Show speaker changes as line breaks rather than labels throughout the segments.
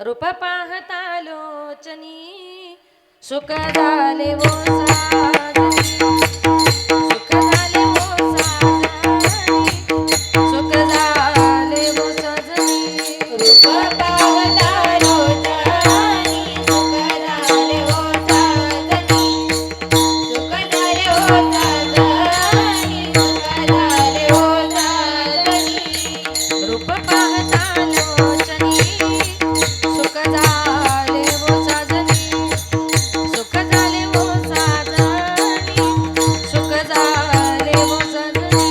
रूप पाहता लोचनी सुख झाले वो साजनी सुख झाले वो साजनी सुख झाले वो सजनी
रूप पाहता लोचनी सुख झाले हो साजनी सुख झाले हो साजनी सुख झाले हो साजनी
रूप पाहता लोचनी सुख झाले वो साजनी सुख झाले वो साजनी सुख झाले वो सजनी
रूप पाहता लोचनी सुख झाले हो साजनी सुख झाले हो साजनी सुख झाले हो साजनी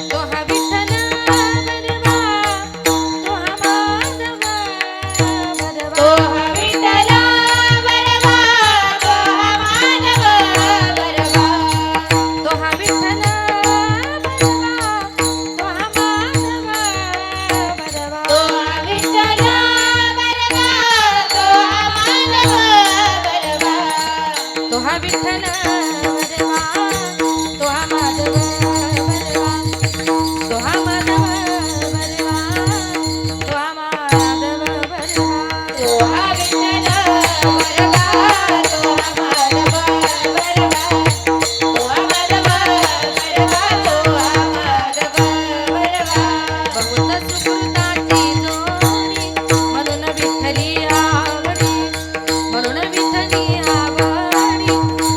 तो हा विठ्ठल बरवा तो हा माधव बरवा
तो हा विठ्ठल बरवा तो हा माधव बरवा
तो हा विठ्ठल बरवा तो हा माधव बरवा
तो हा विठ्ठल बरवा तो हा माधव बरवा
तो हा विठ्ठल बरवा तो हा माधव बरवा तो हा माधव बरवा तो हा माधव बरवा
तो हा विठ्ठल बरवा तो हा माधव बरवा तो हा माधव बरवा तो हा माधव बरवा
बहुत सुकृताची जोडी म्हणून विठ्ठली आवडी म्हणून विठ्ठली आवडी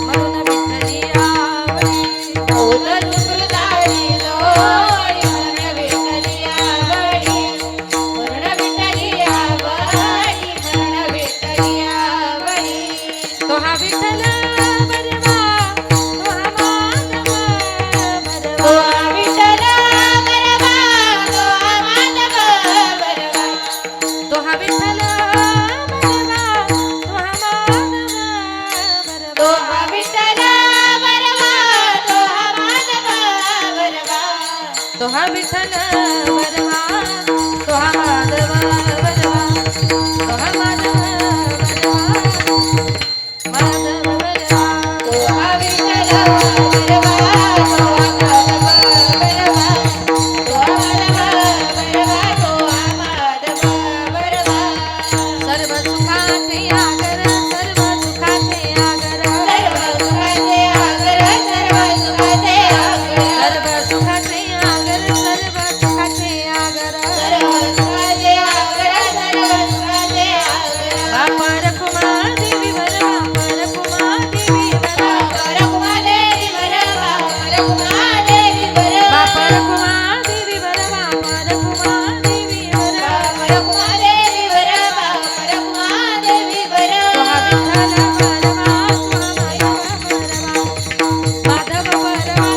म्हणून विठ्ठली आवडी
बहुत सुकृताची जोडी म्हणून विठ्ठली आवडी म्हणून विठ्ठली आवडी म्हणून विठ्ठली आवडी
तो हा विठ्ठल बरवा तो हा माधव
तो
बरवा
हा विठ्ठल बरवा तो हा माधव बरवा
तो हा विठ्ठल बरवा तो हा माधव
तो
बरवा
हा विठ्ठल बरवा तो हा माधव बरवा
तो हा विठ्ठल बरवा तो हा माधव बरवा तो हा माधव बरवा माधव बरवा
तो हा विठ्ठल बरवा तो हा माधव बरवा तो हा माधव बरवा तो हा माधव बरवा
सर्व सुखाचे आगर सर्व सुखाचे आगर
सर्व सुखाचे आगर सर्व सुखाचे आगर
सर्व सुखाचे आगर सर्व सुखाचे आगर
सर्व सुखाचे आगर सर्व सुखाचे आगर
बाप रखुमा देवी वर बाप रखुमा देवी वर
रघुमादेवी बरवा रघुमादेवी बरवा
बाप रखुमा देवी वर बाप रखुमा देवी वर
रघुमादेवी बरवा रघुमादेवी
तो हा
बरवा
विठ्ठल बरवा तो हा माधव बरवा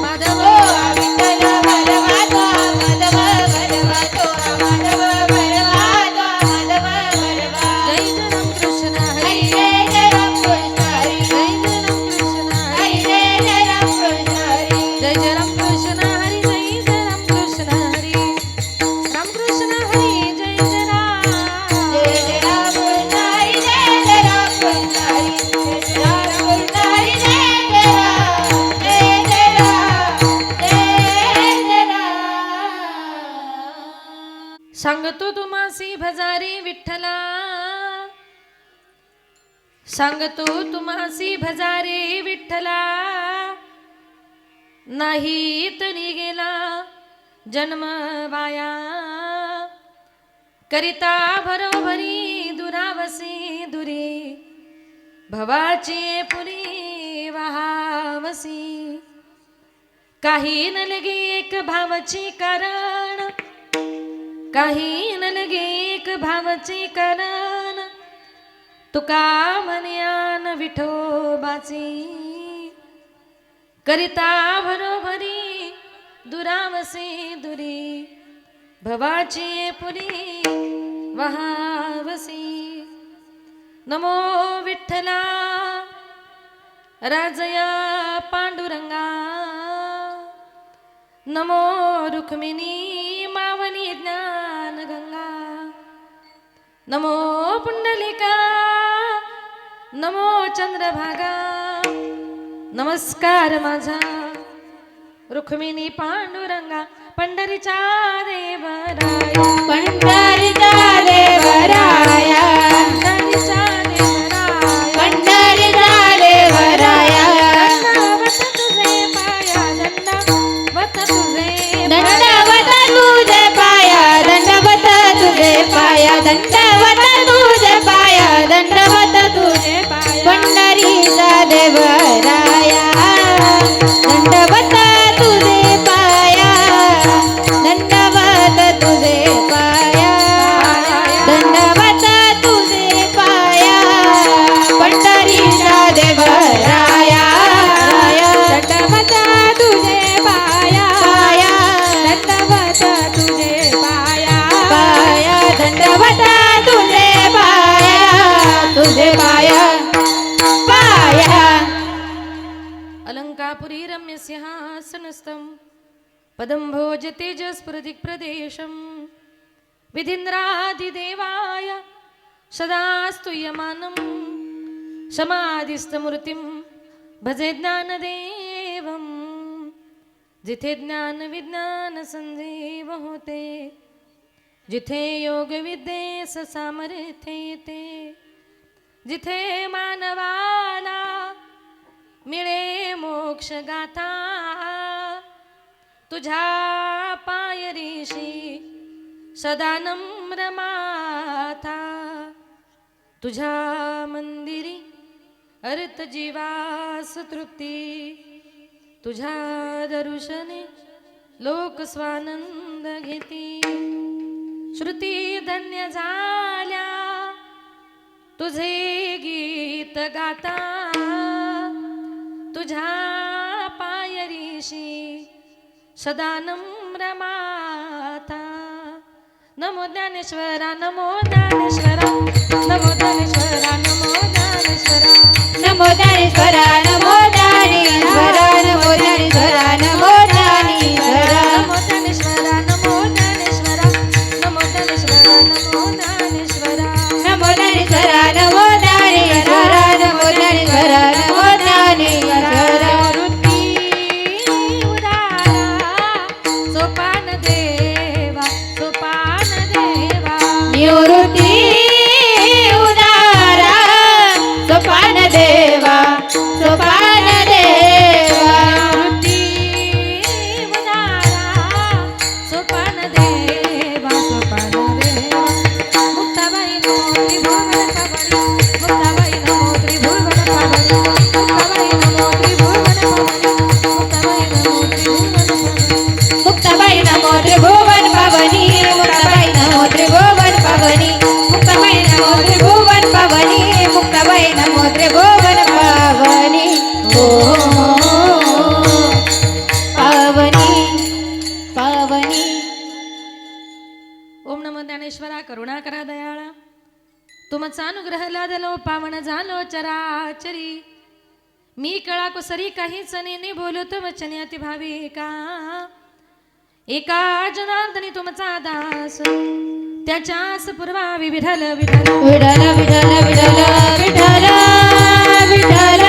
माधव
तो
बरवा
हा विठ्ठल बरवा तो हा माधव बरवा तो हा माधव बरवा तो हा माधव बरवा
जय जय कृष्ण
हरी
हरी
जय जय राम कृष्ण हरी
जय जय कृष्ण
हरी
हरी
जय जय राम कृष्ण हरी
जय जय राम कृष्ण हरी जय जय राम कृष्ण हरी राम कृष्ण हरी जय जय राम
जय जय राम कृष्ण हरी जय जय राम कृष्ण हरी जय जय राम कृष्ण हरी जय जय राम जय जय राम जय जय राम
सांगतो तुम्हासी भजारी विठ्ठला सांगतो तुम्हासी भजारे विठ्ठला नाही तरी गेला जन्म वाया करिता भरोभरी दुरावसी दुरी भवाची पुरी वहावसी काही न लगे एक भावची कारण काही न लगे एक भावची कारण तुका मन्यान विठोबाची करिता भरोभरी दुरावसी दुरी भवाची पुरी वहावसी नमो विठ्ठला राजया पांडुरंगा नमो रुक्मिणी मावनी ज्ञान गंगा नमो पुंडलिका नमो चंद्रभागा नमस्कार माझा रुक्मिणी पांडुरंगा पंढरीचा देवराया
पंढरीचा देवराया
पंढरीचा देवराया
पंढरीचा देवराया
दंडवत तुझे पाया
दंडवत तुझे पाया दंडवत तुझे पाया दंडवत तुझे पाया दंडवत तुझे पाया पंढरीचा देवराया दंडवत तुझे पाया दंडवत तुझे पाया दंडवत तुझे पाया पंढरीचा देवराया दंडवत तुझे पाया दंडवत तुझे पाया दंडवत तुझे पाया पाया
अलंकापुरी रम्य सिंहासनस्थं पदं भोज तेजस्फुरदिक् प्रदेशं विधीन्द्रादिदेवाय सदा स्तूयमानं समाधिस्थमूर्तिं भजे ज्ञानदेवं जिथे ज्ञान विज्ञान संजीव होते जिथे योग विद्येस सामर्थ्य येते जिथे मानवाला मिळे मोक्ष गाथा तुझ्या पायरीशी सदा नम्र माथा तुझ्या मंदिरी अर्थ जीवास तृप्ती तुझ्या दर्शने लोक स्वानंद घेती श्रुती धन्य झाल्या तुझे गीत गाता तुझ्या पायरीशी सदा नम्र माता नमो ज्ञानेश्वरा नमो ज्ञानेश्वरा नमो ज्ञानेश्वरा नमो ज्ञानेश्वरा
नमो ज्ञानेश्वरा नमो ज्ञानेश्वरा नमो ज्ञानेश्वरा नमो ज्ञानेश्वरा
नमो ज्ञानेश्वरा नमो ज्ञानेश्वरा नमो ज्ञानेश्वरा नमो ज्ञानेश्वरा
नमो ज्ञानेश्वरा नमो ज्ञानेश्वरा नमो ज्ञानेश्वरा नमो ज्ञानेश्वरा
वृत्ती उदारा सोपान देवा सोपान देवा
निवृत्ती उदारा सोपान देवा सोपान देवा
वृत्ती उदारा सोपान देवा सोपान देवा मुक्ताबाई नमो त्रिभुवन पावनी मुक्ताबाई नमो त्रिभुवन पावनी मुक्ताबाई नमो त्रिभुवन पावनी मुक्ताबाई नमो त्रिभुवन पावनी
मुक्ताबाई नमो त्रिभुवन पावनी मुक्ताबाई नमो त्रिभुवन पावनी मुक्ताबाई नमो त्रिभुवन पावनी ओ पावनी पावनी
ओम नमो ज्ञानेश्वरा करुणा करा दयाळा तुमचा अनुग्रह लादलो पावन झालो चराचरी मी कळा कुसरी काहीच नेने बोलतो वचने अति भाविका एका जनार्दनी तुमचा दास त्याच्यास पूर्वावी विठ्ठल विठ्ठल
विठ्ठल विठ्ठल विठ्ठल विठ्ठल विठ्ठल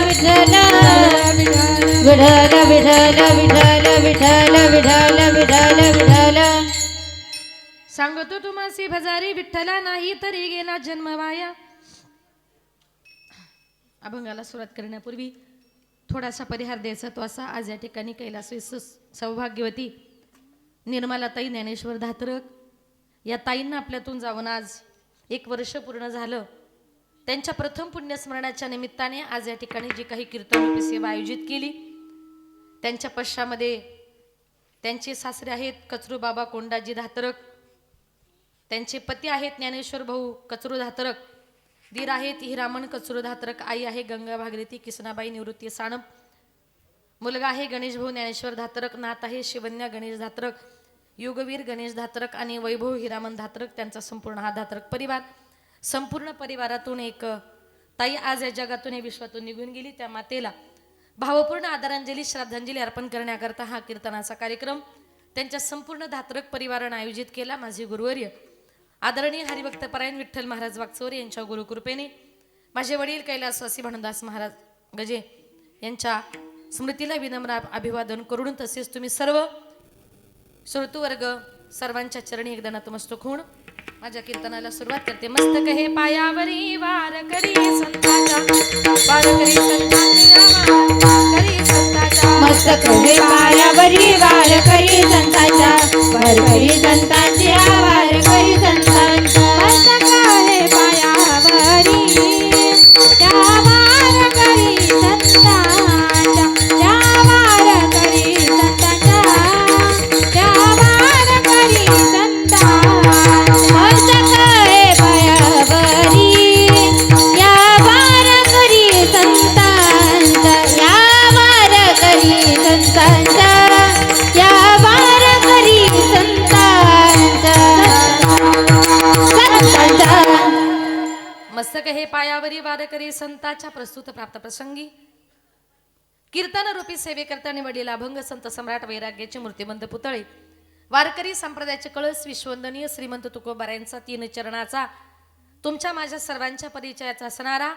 विठ्ठल विठ्ठल विठ्ठल विठ्ठल विठ्ठल विठ्ठल विठ्ठल
सांगतो तुम्हासी भजारी विठ्ठला नाही तरी गेला जन्म वाया अभंगाला सुरुवात करण्यापूर्वी थोडासा परिहार द्यायचा तो असा, आज या ठिकाणी कैलासवासी सौभाग्यवती निर्मलाताई ज्ञानेश्वर धात्रक या ताईंना आपल्यातून जाऊन आज 1 वर्ष पूर्ण झालं. त्यांच्या प्रथम पुण्यस्मरणाच्या निमित्ताने आज या ठिकाणी जी काही कीर्तनरूपी सेवा आयोजित केली, त्यांच्या पश्चामध्ये त्यांचे सासरे आहेत कचरू बाबा कोंडाजी धात्रक, त्यांचे पती आहेत ज्ञानेश्वर भाऊ कचरू धात्रक, दीर आहेत हिरामण कचरू धात्रक, आई आहे गंगा भागीरथी किसनाबाई निवृत्ती साणप, मुलगा आहे गणेश भाऊ ज्ञानेश्वर धात्रक, नात आहे शिवन्या गणेश धात्रक, युगवीर गणेश धात्रक आणि वैभव हिरामण धात्रक. त्यांचा संपूर्ण हा धात्रक परिवार, संपूर्ण परिवारातून एक ताई आज या जगातून या विश्वातून निघून गेली. त्या मातेला भावपूर्ण आदरांजली श्रद्धांजली अर्पण करण्याकरता हा कीर्तनाचा कार्यक्रम त्यांच्या संपूर्ण धात्रक परिवारानं आयोजित केला. माझे गुरुवर्य आदरणीय हरिभक्तपरायण विठ्ठल महाराज वागचौरे यांच्या गुरुकृपेने माझे वडील कैलासवासी भानुदास महाराज गजे यांच्या स्मृतीला विनम्र अभिवादन करून, तसेच तुम्ही सर्व श्रोतृवर्ग सर्वांच्या चरणी एकदा नतमस्तक होऊन माझ्या कीर्तनाला सुरुवात करते. मस्तक हे पायावरी वारकरी संतांचा, वारकरी संतांचा, वारकरी संतांचा.
मस्तक हे पायावरी वारकरी संतांच्या, वारकरी संतांच्या, वारकरी संतांच्या. मस्तक हे पायावरी त्या वारकरी संतांच्या, त्या वारकरी संतांच्या, त्या वारकरी संतांच्या. मस्तक हे पायावरी या वारकरी संतांच्या, या वारकरी संतांच्या, या वारकरी संतांच्या.
मस्तक हे पायावरी वारकरी संतांच्या प्रस्तुत प्राप्त प्रसंगी कीर्तन रूपी सेवेकरता निवडलेला अभंग संत सम्राट वैराग्याचे मूर्तिमंत पुतळे वारकरी संप्रदायाचे कळस विश्ववंदनीय श्रीमंत तुकोबारायांचा 3 चरणाचा तुमच्या माझ्या सर्वांच्या परिचयाचा असणारा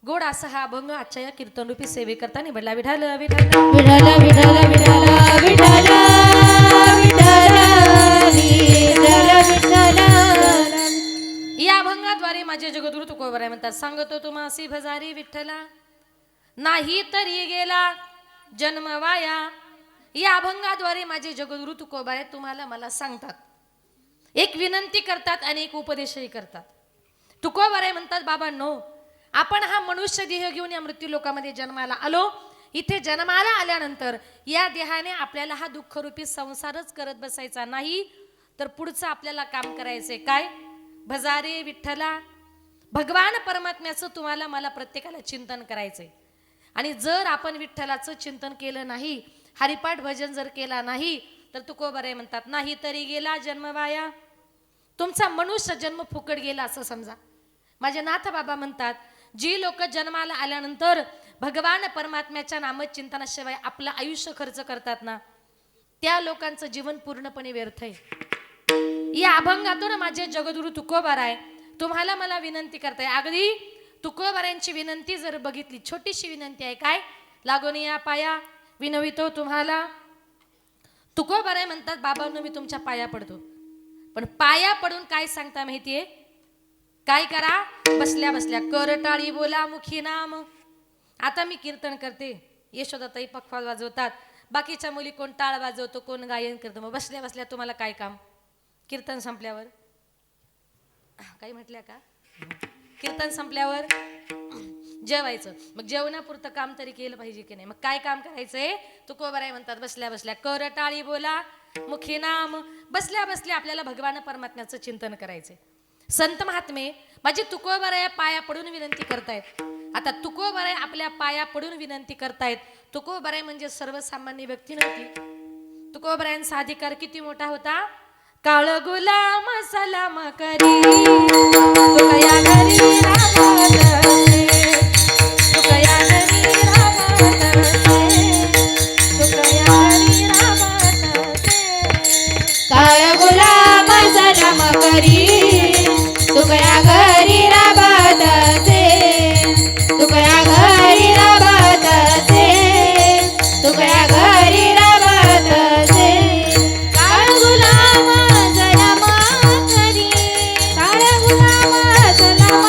गोड असा हा अभंग आजच्या या कीर्तन रूपी सेवेकरता निवडला. विठाल विठाल
विठाल विठाल विठाल विठाल विठाल विठाल.
या अभंगाद्वारे माझे जगद्गुरु तुकोबाराय म्हणतात, सांगतो तुम्हासी भजारी विठ्ठला नाही तरी गेला जन्म वाया. या अभंगाद्वारे माझे जगद्गुरु तुकोबाराय तुम्हाला मला सांगतात, एक विनंती करतात आणि एक उपदेशही करतात. तुकोबाराय म्हणतात, बाबांनो, आपण हा मनुष्य देह घेऊन या मृत्यू लोकामध्ये जन्माला आलो. इथे जन्माला आल्यानंतर या देहाने आपल्याला हा दुःखरूपी संसारच करत बसायचा नाही, तर पुढचं आपल्याला काम करायचंय काय? भजारे विठ्ठला, भगवान परमात्म्याचं तुम्हाला मला प्रत्येकाला चिंतन करायचंय. आणि जर आपण विठ्ठलाचं चिंतन केलं नाही, हरिपाठ भजन जर केला नाही, तर तुकोबाराय म्हणतात, नाही तरी गेला जन्म वाया. तुमचा मनुष्य जन्म फुकट गेला असं समजा. माझे नाथ बाबा म्हणतात, जी लोक जन्माला आल्यानंतर भगवान परमात्म्याच्या नामचिंतनाशिवाय आपलं आयुष्य खर्च करतात ना, त्या लोकांचं जीवन पूर्णपणे व्यर्थ आहे. या अभंगातून माझे जगद्गुरु तुकोबाराय तुम्हाला मला विनंती करताय. अगदी तुकोबारायांची विनंती जर बघितली, छोटीशी विनंती आहे, काय? लागून या पाया विनवितो तुम्हाला. तुकोबाराय म्हणतात, बाबांनो, मी तुमच्या पाया पडतो, पण पाया पडून काय सांगता माहितीये? काय करा? बसल्या बसल्या कर टाळी बोला मुखी नाम. आता मी कीर्तन करते, यशोदाताई पखवाज वाजवतात, बाकीच्या मुली कोण टाळ वाजवतो, कोण गायन करतो. मग बसल्या बसल्या तुम्हाला काय काम? कीर्तन संपल्यावर काही म्हटल्या का? कीर्तन संपल्यावर जेवायचं. मग जेवणापुरतं काम तरी केलं पाहिजे की नाही? मग काय काम करायचंय? तुकोबाराय म्हणतात, बसल्या बसल्या कर टाळी बोला मुखी नाम. बसल्या बसल्या आपल्याला भगवान परमात्म्याचं चिंतन करायचंय. संत महात्मे माझी तुकोबाराय पाया पडून विनंती करतायत. आता तुकोबाराय आपल्या पाया पडून विनंती करतायत. तुकोबाराय म्हणजे सर्वसामान्य व्यक्ती नव्हती. तुकोबारायांचा अधिकार किती मोठा होता? काळ गुलाम सलाम करी तुकया घरी रामतसे, तुकया घरी रामतसे, तुकया घरी रामतसे.
काळ गुलाम सलाम करी तुकया घरी राबतसे, तुकया घरी राबतसे, तुकया घरी राबतसे. काळ गुलाम सलाम करी, काळ गुलाम सलाम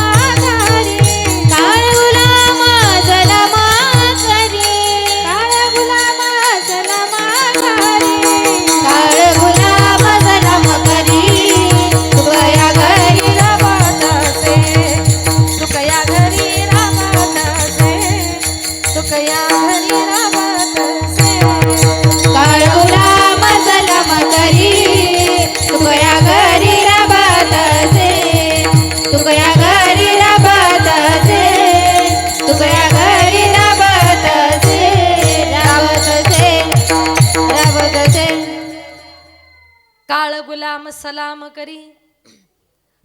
काळ गुलाम सलाम करी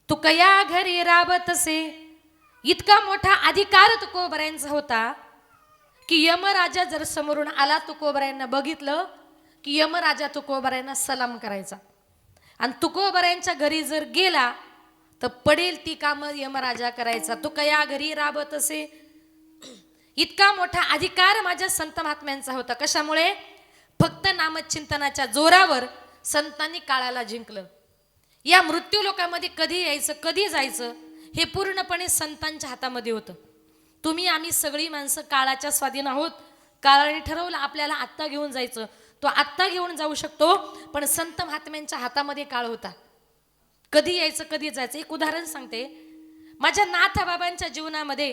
तू कया घरी राबतसे. इतका मोठा अधिकार तुकोबरायांचा होता की यमराजा जर समोरून आला तुकोबरायांना बघितलं की यमराजा तुकोबरायांना सलाम करायचा. आणि तुकोबरायांच्या घरी जर गेला तर पडेल ती कामं यमराजा करायचा. तू कया घरी राबत असे. इतका मोठा अधिकार माझ्या संत महात्म्यांचा होता. कशामुळे? फक्त नामचिंतनाच्या जोरावर संतांनी काळाला जिंकलं. या मृत्यू लोकांमध्ये कधी यायचं कधी जायचं हे पूर्णपणे संतांच्या हातामध्ये होतं. तुम्ही आम्ही सगळी माणसं काळाच्या स्वाधीन आहोत. काळाने ठरवलं आपल्याला आत्ता घेऊन जायचं, तो आत्ता घेऊन जाऊ शकतो. पण संत महात्म्यांच्या हातामध्ये काळ होता. कधी यायचं कधी जायचं. एक उदाहरण सांगते. माझ्या नाथबाबांच्या जीवनामध्ये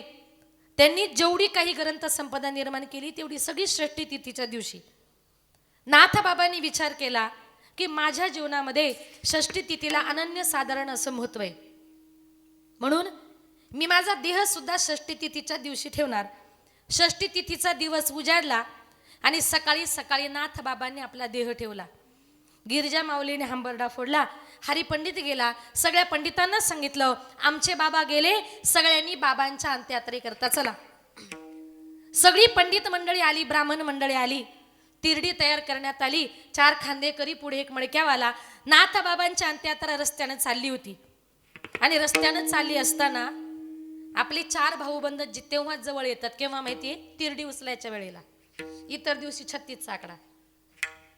त्यांनी जेवढी काही ग्रंथ संपदा निर्माण केली तेवढी सगळी षष्ठी तिथीच्या दिवशी. नाथबाबांनी विचार केला की माझ्या जीवनामध्ये षष्ठी तिथीला अनन्य साधारण असं महत्व आहे, म्हणून मी माझा देह सुद्धा षष्ठी तिथीच्या दिवशी ठेवणार. षष्ठी तिथीचा दिवस उजाडला आणि सकाळी सकाळी नाथबाबांनी आपला देह ठेवला. गिरिजा माऊलीने हंबरडा फोडला. हरिपंडित गेला. सगळ्या पंडितांना सांगितलं आमचे बाबा गेले, सगळ्यांनी बाबांच्या अंत्ययात्रेकरता चला. सगळी पंडित मंडळी आली, ब्राह्मण मंडळी आली. तिरडी तयार करण्यात आली. 4 खांदेकरी पुढे एक मडक्यावाला. नाथबाबांच्या अंत्ययात्रा रस्त्यानं चालली होती आणि रस्त्यानं चालली असताना आपले 4 भाऊबंद तेव्हा जवळ येतात. केव्हा माहितीये? तिरडी उचलायच्या वेळेला. इतर दिवशी 36चा आकडा.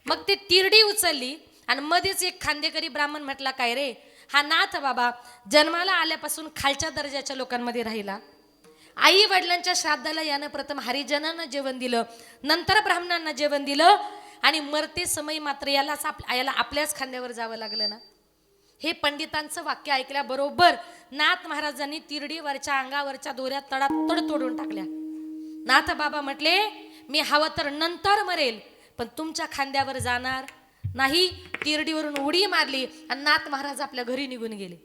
मग ते तिरडी उचलली आणि मध्येच एक खांदेकरी ब्राह्मण म्हटला काय रे, हा नाथ बाबा जन्माला आल्यापासून खालच्या दर्जाच्या लोकांमध्ये राहिला. आई वडिलांच्या श्राद्धाला यानं प्रथम हरिजनांना जेवण दिलं, नंतर ब्राह्मणांना जेवण दिलं आणि मरते समय मात्र याला आपल्याच खांद्यावर जावं लागलं ना. हे पंडितांचं वाक्य ऐकल्याबरोबर नाथ महाराजांनी तिरडीवरच्या अंगावरच्या दोऱ्या तडातड तोडून टाकल्या. नाथ बाबा म्हटले मी हवं तर नंतर मरेल पण तुमच्या खांद्यावर जाणार नाही. तिरडीवरून उडी मारली आणि नाथ महाराज आपल्या घरी निघून गेले.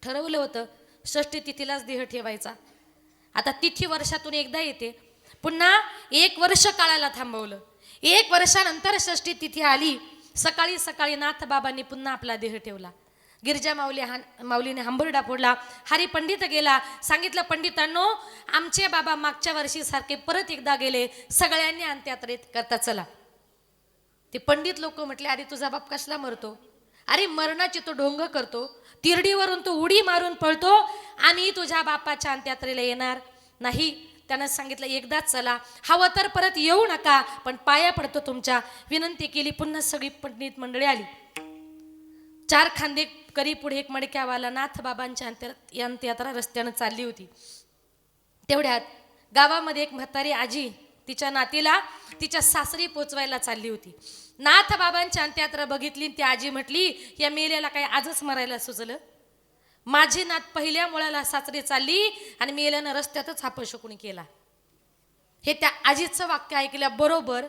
ठरवलं होतं षष्ठी तिथीलाच देह ठेवायचा. आता तिथी वर्षातून एकदा येते. पुन्हा 1 वर्ष काळाला थांबवलं. 1 वर्षानंतर षष्ठी तिथी आली. सकाळी सकाळी नाथ बाबांनी पुन्हा आपला देह ठेवला. गिरिजा माऊलीने हंबरडा फोडला. हरिपंडित गेला. सांगितलं पंडितांनो आमचे बाबा मागच्या वर्षी सारखे परत एकदा गेले, सगळ्यांनी अंत्ययात्रेत करता चला. ते पंडित लोक म्हटले अरे तुझा बाप कसला मरतो? अरे मरणाची तो ढोंग करतो, तिरडीवरून तो उडी मारून पळतो. आम्ही तुझ्या बापाच्या अंत्ययात्रेला येणार नाही. त्यानं सांगितलं एकदाच चला, हवं तर परत येऊ नका, पण पाया पडतो तुमच्या. विनंती केली. पुन्हा सगळी पंडित मंडळी आली. 4 खांदेकरी पुढे एक मडक्यावाला. नाथ बाबांच्या अंत्ययात्रा रस्त्यानं चालली होती. तेवढ्यात गावामध्ये एक म्हातारी आजी तिच्या नातीला तिच्या सासरी पोचवायला चालली होती. नाथ बाबांच्या अंत्ययात्रा बघितली. ती आजी म्हटली या मेल्याला काय आजच मरायला सुचलं? माझी नात पहिल्या मुळाला सासरी चालली आणि मेल्यानं रस्त्यातच अपशकुनी केला. हे त्या आजीचं वाक्य ऐकल्याबरोबर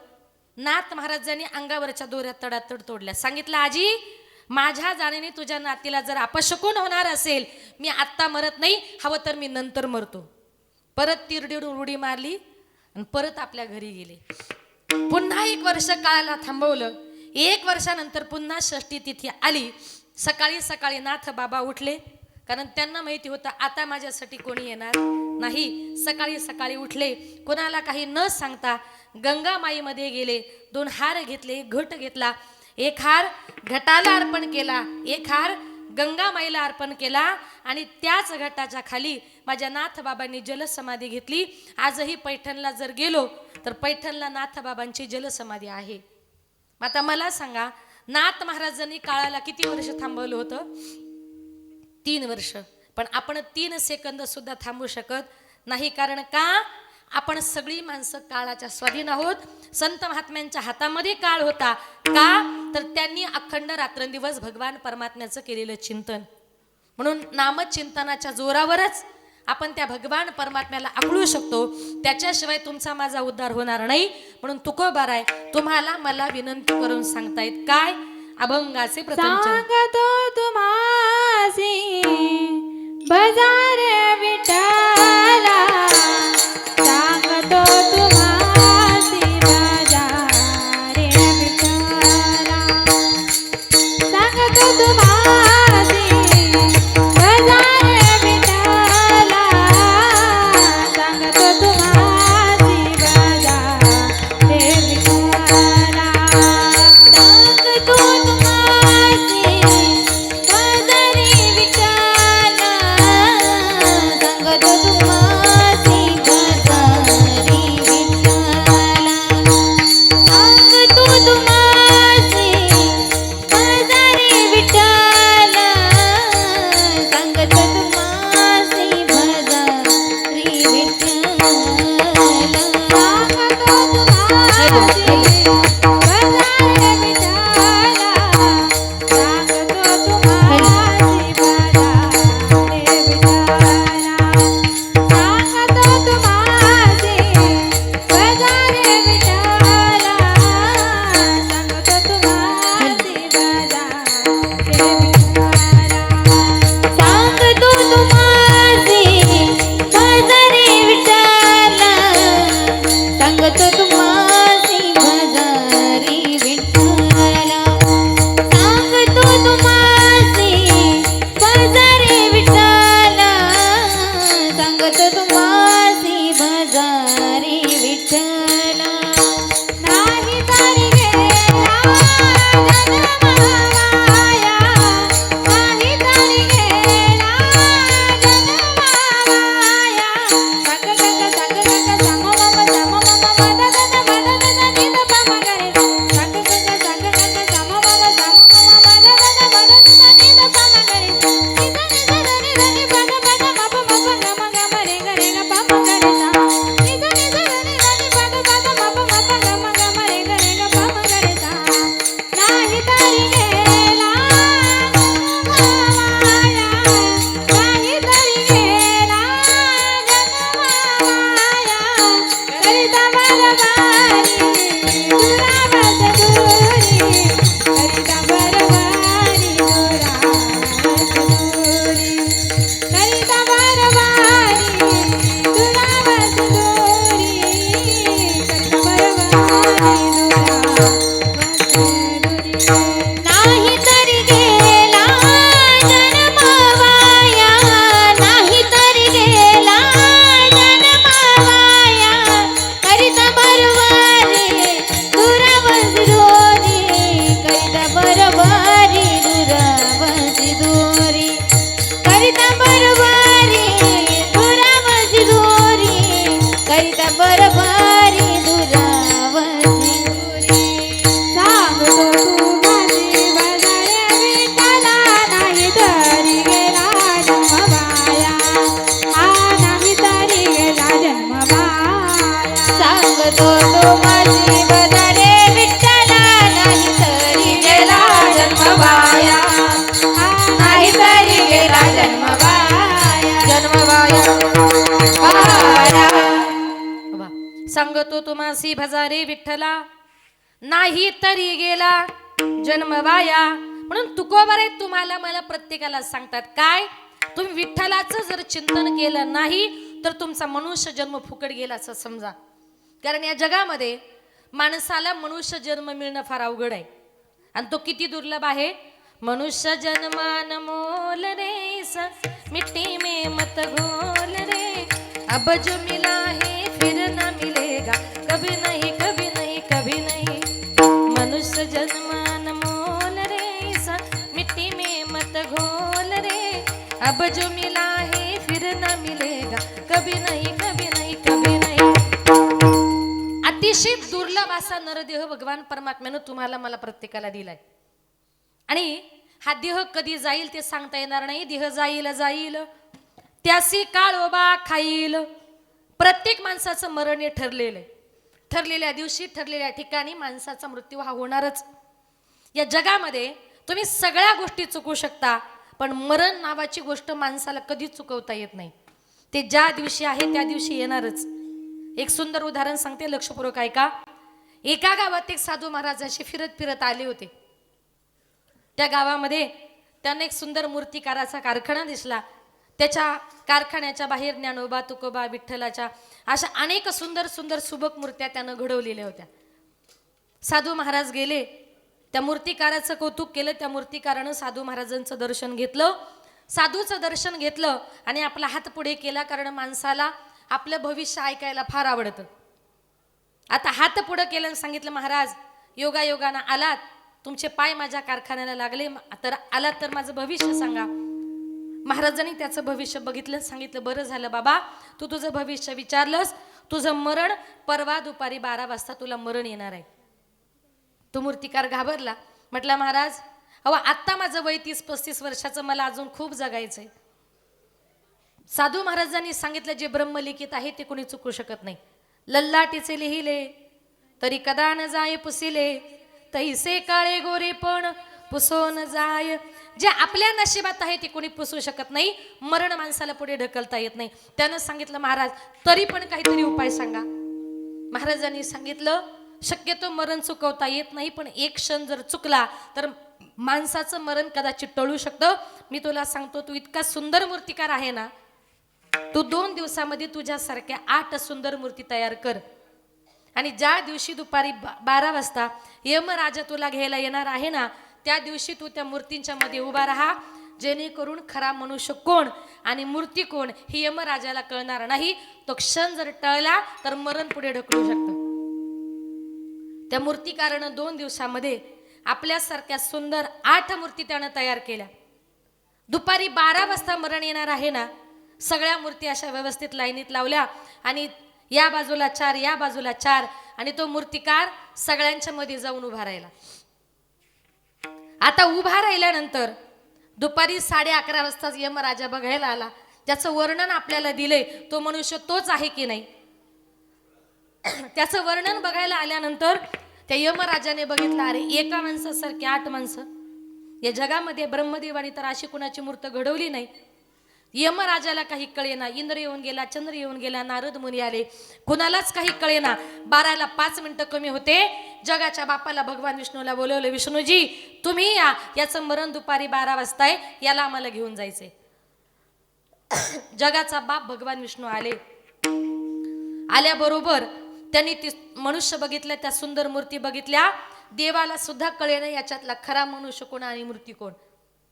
नाथ महाराजांनी अंगावरच्या दोऱ्या तडातड तोडल्या. सांगितलं आजी माझ्या जाण्याने तुझ्या नातीला जर अपशकुन होणार असेल, मी आत्ता मरत नाही, हवं तर मी नंतर मरतो. परत तिरडीवरून उडी मारली आणि परत आपल्या घरी गेले. पुन्हा 1 वर्ष काळाला थांबवलं. 1 वर्षानंतर पुन्हा षष्ठी तिथी आली. सकाळी सकाळी नाथ बाबा उठले, कारण त्यांना माहिती होतं आता माझ्यासाठी कोणी येणार नाही. सकाळी सकाळी उठले, कोणाला काही न सांगता गंगामाईमध्ये गेले. 2 हार घेतले, घट घेतला. 1 हार घटाला अर्पण केला, 1 हार गंगामाईला अर्पण केला आणि त्याच घटाच्या खाली माझ्या नाथबाबांनी जलसमाधी घेतली. आजही पैठणला जर गेलो तर पैठणला नाथबाबांची जलसमाधी आहे. आता मला सांगा नाथ महाराजांनी काळाला किती वर्ष थांबवलं होतं? 3 वर्ष. पण आपण 3 सेकंद सुद्धा थांबू शकत नाही. कारण का? आपण सगळी माणसं काळाच्या स्वाधीन आहोत. संत महात्म्यांच्या हातामध्ये काळ होता. का? तर त्यांनी अखंड रात्रंदिवस भगवान परमात्म्याचं केलेलं चिंतन. म्हणून नामचिंतनाच्या जोरावरच आपण त्या भगवान परमात्म्याला आकळू शकतो. त्याच्याशिवाय तुमचा माझा उद्धार होणार नाही. म्हणून तुकोबाराय तुम्हाला मला विनंती करून सांगतायत काय? अभंगाचे प्रथम
सांगतो तुम्हासी बजार विठाला, सांगतो तुम्हासी बजार विठाला. नाही तरी गेला जन्म वाया, नाही तरी गेला जन्म वाया, करिता बरोबरी दुरावती दोरी, करिता बरोबरी दुरावती दोरी, करिता बरोबरी दुरावती दोरी, करिता बरोबरी दुरावती दोरी. सांगतो तू माझी बजारे विठ्ठला, नाही तरी गेला जन्म वाया, हा नाही तरी गेला जन्म वाया. सांगतो तू माझी बजारे विठ्ठला, नाही तरी गेला जन्म वाया, हा नाही तरी गेला जन्म वाया, जन्म वाया वाया.
वा. सांगतो तुम्हासी भजारे विठ्ठला, नाही तरी गेला जन्म वाया. म्हणून तुकोबारे तुम्हाला मला प्रत्येकाला सांगतात काय, तुम्ही विठ्ठलाचं जर चिंतन केलं नाही तर तुमचा मनुष्य जन्म फुकट गेला असं समजा. कारण या जगामध्ये माणसाला मनुष्य जन्म मिळणं फार अवघड आहे आणि तो किती दुर्लभ आहे. मनुष्य जन्मान मोल रे स मिट्टी में मत घोल रे, अब जो मिला है फिर न मिलेगा कभी नहीं कभी नहीं कभी नहीं. मनुष्य जन्मान मोल रे स मिट्टी में मत घोल रे, अब जो मिला है फिर न मिलेगा कभी नहीं कभी नहीं कभी नहीं. अतिशय दुर्लभ असा नरदेह भगवान परमात्म्यानं तुम्हाला मला प्रत्येकाला दिलाय आणि हा देह कधी जाईल ते सांगता येणार नाही. देह जाईल जाईल त्यासी काळोबा खाईल. प्रत्येक माणसाचं मरण हे ठरलेलं आहे. ठरलेल्या दिवशी ठरलेल्या ठिकाणी माणसाचा मृत्यू हा होणारच. या जगामध्ये तुम्ही सगळ्या गोष्टी चुकवू शकता पण मरण नावाची गोष्ट माणसाला कधीच चुकवता येत नाही. ते ज्या दिवशी आहे त्या दिवशी येणारच. एक सुंदर उदाहरण सांगते, लक्षपूर्वक ऐका. एका गावात एक साधू महाराज असे फिरत फिरत आले होते. त्या गावामध्ये त्यांना एक सुंदर मूर्तिकाराचा कारखाना दिसला. त्याच्या कारखान्याच्या बाहेर ज्ञानोबा तुकोबा विठ्ठलाच्या अशा अनेक सुंदर सुंदर सुबक मूर्त्या त्यानं घडवलेल्या होत्या. साधू महाराज गेले, त्या मूर्तिकाराचं कौतुक केलं. त्या मूर्तिकारानं साधू महाराजांचं दर्शन घेतलं. साधूचं दर्शन घेतलं आणि आपला हात पुढे केला, कारण माणसाला आपलं भविष्य ऐकायला फार आवडतं. आता हात पुढे केलं आणि सांगितलं, महाराज योगायोगानं आलात, तुमचे पाय माझ्या कारखान्याला लागले, तर आलात तर माझं भविष्य सांगा. महाराजांनी त्याचं भविष्य बघितलं, सांगितलं बरं झालं बाबा तू तुझं भविष्य विचारलंस, तुझं मरण परवा दुपारी 12 वाजता तुला मरण येणार आहे. तो मूर्तिकार घाबरला, म्हटला महाराज अहो आत्ता माझं वय 30-35 वर्षाचं, मला अजून खूप जगायचंय. साधू महाराजांनी सांगितलं जे ब्रह्मलिखित आहे ते कोणी चुकू शकत नाही. लल्लाटीचे लिहिले तरी कदा न जाय पुसिले, तैसे काळे गोरे पण पुसो न जाय. जे आपल्या नशिबात आहे ते कोणी पुसू शकत नाही. मरण माणसाला पुढे ढकलता येत नाही. त्यानं सांगितलं महाराज तरी पण काहीतरी उपाय सांगा. महाराजांनी सांगितलं शक्यतो मरण चुकवता येत नाही, पण एक क्षण जर चुकला तर माणसाचं मरण कदाचित टळू शकतं. मी तुला सांगतो, तू इतका सुंदर मूर्तिकार आहे ना, तू 2 दिवसामध्ये तुझ्यासारख्या 8 सुंदर मूर्ती तयार कर आणि ज्या दिवशी दुपारी 12 वाजता यमराजा तुला घ्यायला येणार आहे ना, त्या दिवशी तू त्या मूर्तींच्या मध्ये उभा राहा, जेणेकरून खरा मनुष्य कोण आणि मूर्ती कोण हे यमराजाला कळणार नाही. तो क्षण जर टळला तर मरण पुढे ढकलू शकतं. त्या मूर्तिकारानं 2 दिवसामध्ये आपल्यासारख्या सुंदर 8 मूर्ती त्यानं तयार केल्या. दुपारी 12 वाजता मरण येणार आहे ना, सगळ्या मूर्ती अशा व्यवस्थित लाईनीत लावल्या आणि या बाजूला 4 या बाजूला 4 आणि तो मूर्तिकार सगळ्यांच्या मध्ये जाऊन उभा राहिला. आता उभा राहिल्यानंतर दुपारी 11:30 वाजताच यमराजा बघायला आला. ज्याचं वर्णन आपल्याला दिलंय तो मनुष्य तोच आहे की नाही. त्याचं वर्णन बघायला आल्यानंतर त्या यमराजाने बघितलं, अरे एका माणसासारखी 8 माणसं या जगामध्ये ब्रह्मदेवाने तर अशी कुणाची मूर्त घडवली नाही. यमराजाला काही कळेना. इंद्र येऊन गेला, चंद्र येऊन गेला, नारद मुनी आले, कुणालाच काही कळेना. 12ला 5 मिनिटं कमी होते. जगाच्या बापाला भगवान विष्णूला बोलवलं, विष्णूजी तुम्ही या, याचं मरण दुपारी 12 वाजता आहे, याला आम्हाला घेऊन जायचंय. जगाचा बाप भगवान विष्णू आले. आल्याबरोबर त्यांनी ती मनुष्य बघितल्या, त्या सुंदर मूर्ती बघितल्या. देवाला सुद्धा कळेना याच्यातला खरा मनुष्य कोण आणि मूर्ती कोण.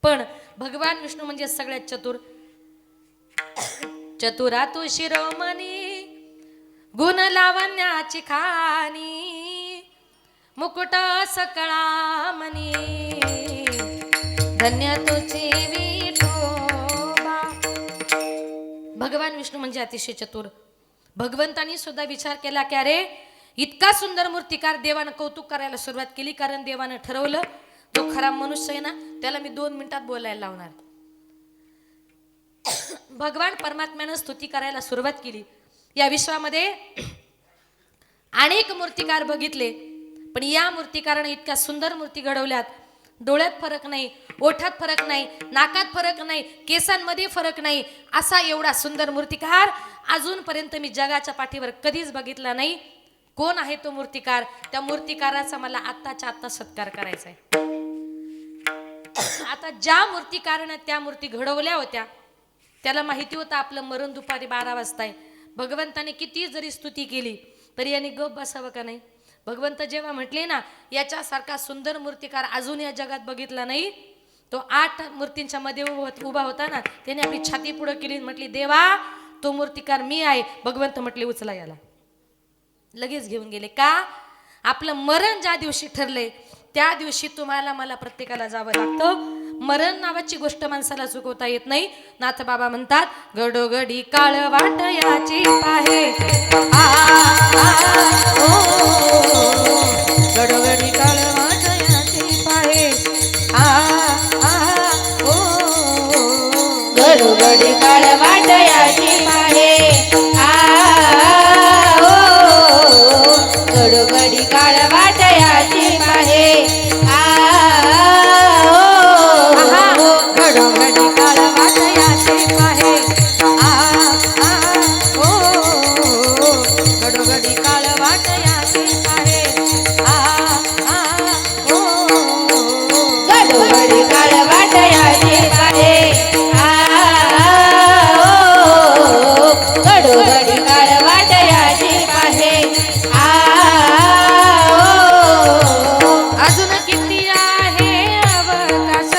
पण भगवान विष्णू म्हणजे सगळ्यात चतुर. चतुरा तू शिरोमणी, गुण लावण्याची खाणी, मुकुट सकळा मनी, धन्य तुझी विठोबा. भगवान विष्णू म्हणजे अतिशय चतुर. भगवंतानी सुद्धा विचार केला की अरे इतका सुंदर मूर्तिकार, देवानं कौतुक करायला सुरुवात केली. कारण देवानं ठरवलं जो खरा मनुष्य आहे ना त्याला मी 2 मिनिटात बोलायला लावणार. भगवान परमात्म्यानं स्तुती करायला सुरुवात केली. या विश्वामध्ये अनेक मूर्तिकार बघितले, पण या मूर्तिकाराने इतक्या सुंदर मूर्ती घडवल्यात. डोळ्यात फरक नाही, ओठात फरक नाही, नाकात फरक नाही, केसांमध्ये फरक नाही, असा एवढा सुंदर मूर्तिकार अजूनपर्यंत मी जगाच्या पाठीवर कधीच बघितला नाही. कोण आहे तो मूर्तिकार? त्या मूर्तिकाराचा मला आत्ताच्या आत्ता सत्कार करायचा आहे. आता ज्या मूर्तिकारानं त्या मूर्ती घडवल्या होत्या त्याला माहिती होतं आपलं मरण दुपारी 12 वाजता आहे. भगवंताने किती जरी स्तुती केली तरी यांनी गप बसावं का नाही. भगवंत जेव्हा म्हटले ना याच्यासारखा सुंदर मूर्तिकार अजून या जगात बघितला नाही, तो 8 मूर्तींच्या मध्ये उभा होता ना, त्याने आपली छाती पुढे केली, म्हटली देवा तो मूर्तिकार मी आहे. भगवंत म्हटले उचला याला. लगेच घेऊन गेले. का? आपलं मरण ज्या दिवशी ठरले त्या दिवशी तुम्हाला मला प्रत्येकाला जावं लागतं. मरण नावाची गोष्ट माणसाला चुकवता येत नाही. नाथ बाबा म्हणतात गडोगडी काळ वाट याची पाहे, गडोगडी काळ वाट याची पाहे,
गडोगडी काळ वाट याची पाहे, गडोगडी काळ वाट याची पाहे,
गडोगडी काळ वाट याची पाहे, गडोगडी काळ वाट याची पाहे,
गडोगडी काळ वाट याची पाहे, गडोगडी काळ वाट याची पाहे,
अजून किती आहे अवकाश,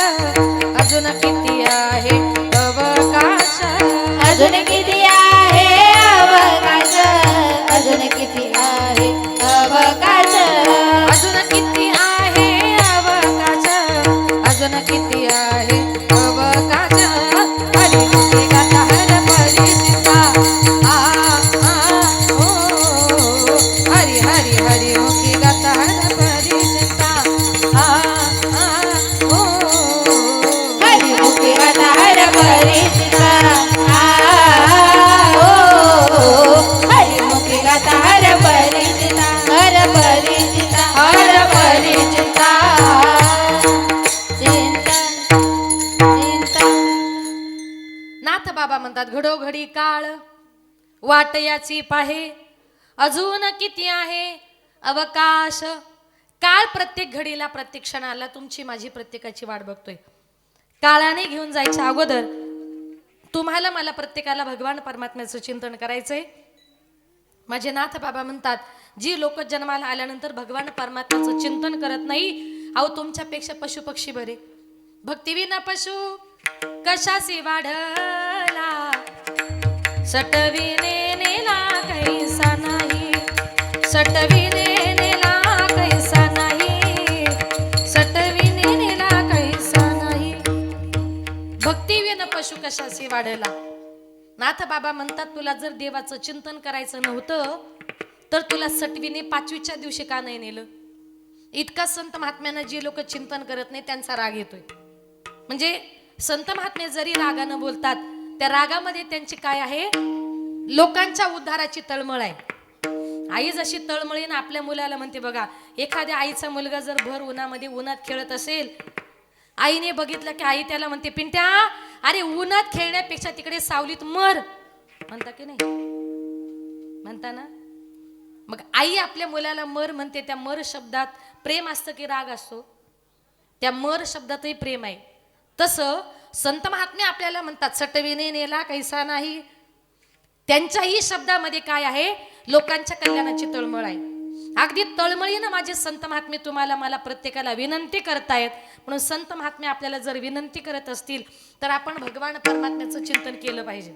अजून किती आहे अवकाश,
अजून किती आहे अवकाश, अजून किती आहे अवकाश,
अजून किती आहे अवकाश, अजून किती आहे अवकाश. हरी मुखे गाता हर परिचिता, हरी हरी हरी मुखे गाता हर परिचिता,
हरी मुखे गाता हर परिचिता, हरी मुखे गाता हर परिचिता, हर परिचिता, हर परिचिता.
नाथ बाबा म्हणतात घडोघडी काळ वाट याची पाहे, अजून किती आहे अवकाश. काळ प्रत्येक घडीला प्रत्येक क्षणाला तुमची माझी प्रत्येकाची वाट बघतोय. काळाने घेऊन जायच्या अगोदर तुम्हाला मला प्रत्येकाला भगवान परमात्म्याचं चिंतन करायचंय. माझे नाथ बाबा म्हणतात जी लोक जन्माला आल्यानंतर भगवान परमात्म्याचं चिंतन करत नाही, अहो तुमच्यापेक्षा पशु पक्षी बरे. भक्तिविना पशु कशासी वाढला, सटविने नेला कैसा नाही, सटविने नेला कैसा नाही, सटविने नेला कैसा नाही. भक्तिविना पशु कशासी वाढला. नाथ बाबा म्हणतात तुला जर देवाचं चिंतन करायचं नव्हतं तर तुला सटवीने 5वीच्या दिवशी का नाही नेलं. इतका संत महात्म्यानं जी लोक चिंतन करत नाही त्यांचा राग येतोय. म्हणजे संत महात्मे जरी रागानं बोलतात, त्या रागामध्ये त्यांची काय आहे, लोकांच्या उद्धाराची तळमळ आहे. आई जशी तळमळीनं आपल्या मुलाला म्हणते बघा, एखाद्या आईचा मुलगा जर भर उन्हामध्ये उन्हात खेळत असेल, आईने बघितलं की आई त्याला म्हणते, पिंट्या अरे उन्हात खेळण्यापेक्षा तिकडे सावलीत मर, म्हणता की नाही, म्हणता ना. मग आई आपल्या मुलाला मर म्हणते. त्या मर शब्दात प्रेम असतं की राग असतो? त्या मर शब्दातही प्रेम आहे. तसं संत महात्मे आपल्याला म्हणतात, सटविने नेला कैसा नाही. त्यांच्याही शब्दामध्ये काय आहे, लोकांच्या कल्याणाची तळमळ आहे. अगदी तळमळीनं माझे संत महात्मे तुम्हाला मला प्रत्येकाला विनंती करतायत. म्हणून संत महात्मे आपल्याला जर विनंती करत असतील तर आपण भगवान परमात्म्याचं चिंतन केलं पाहिजे.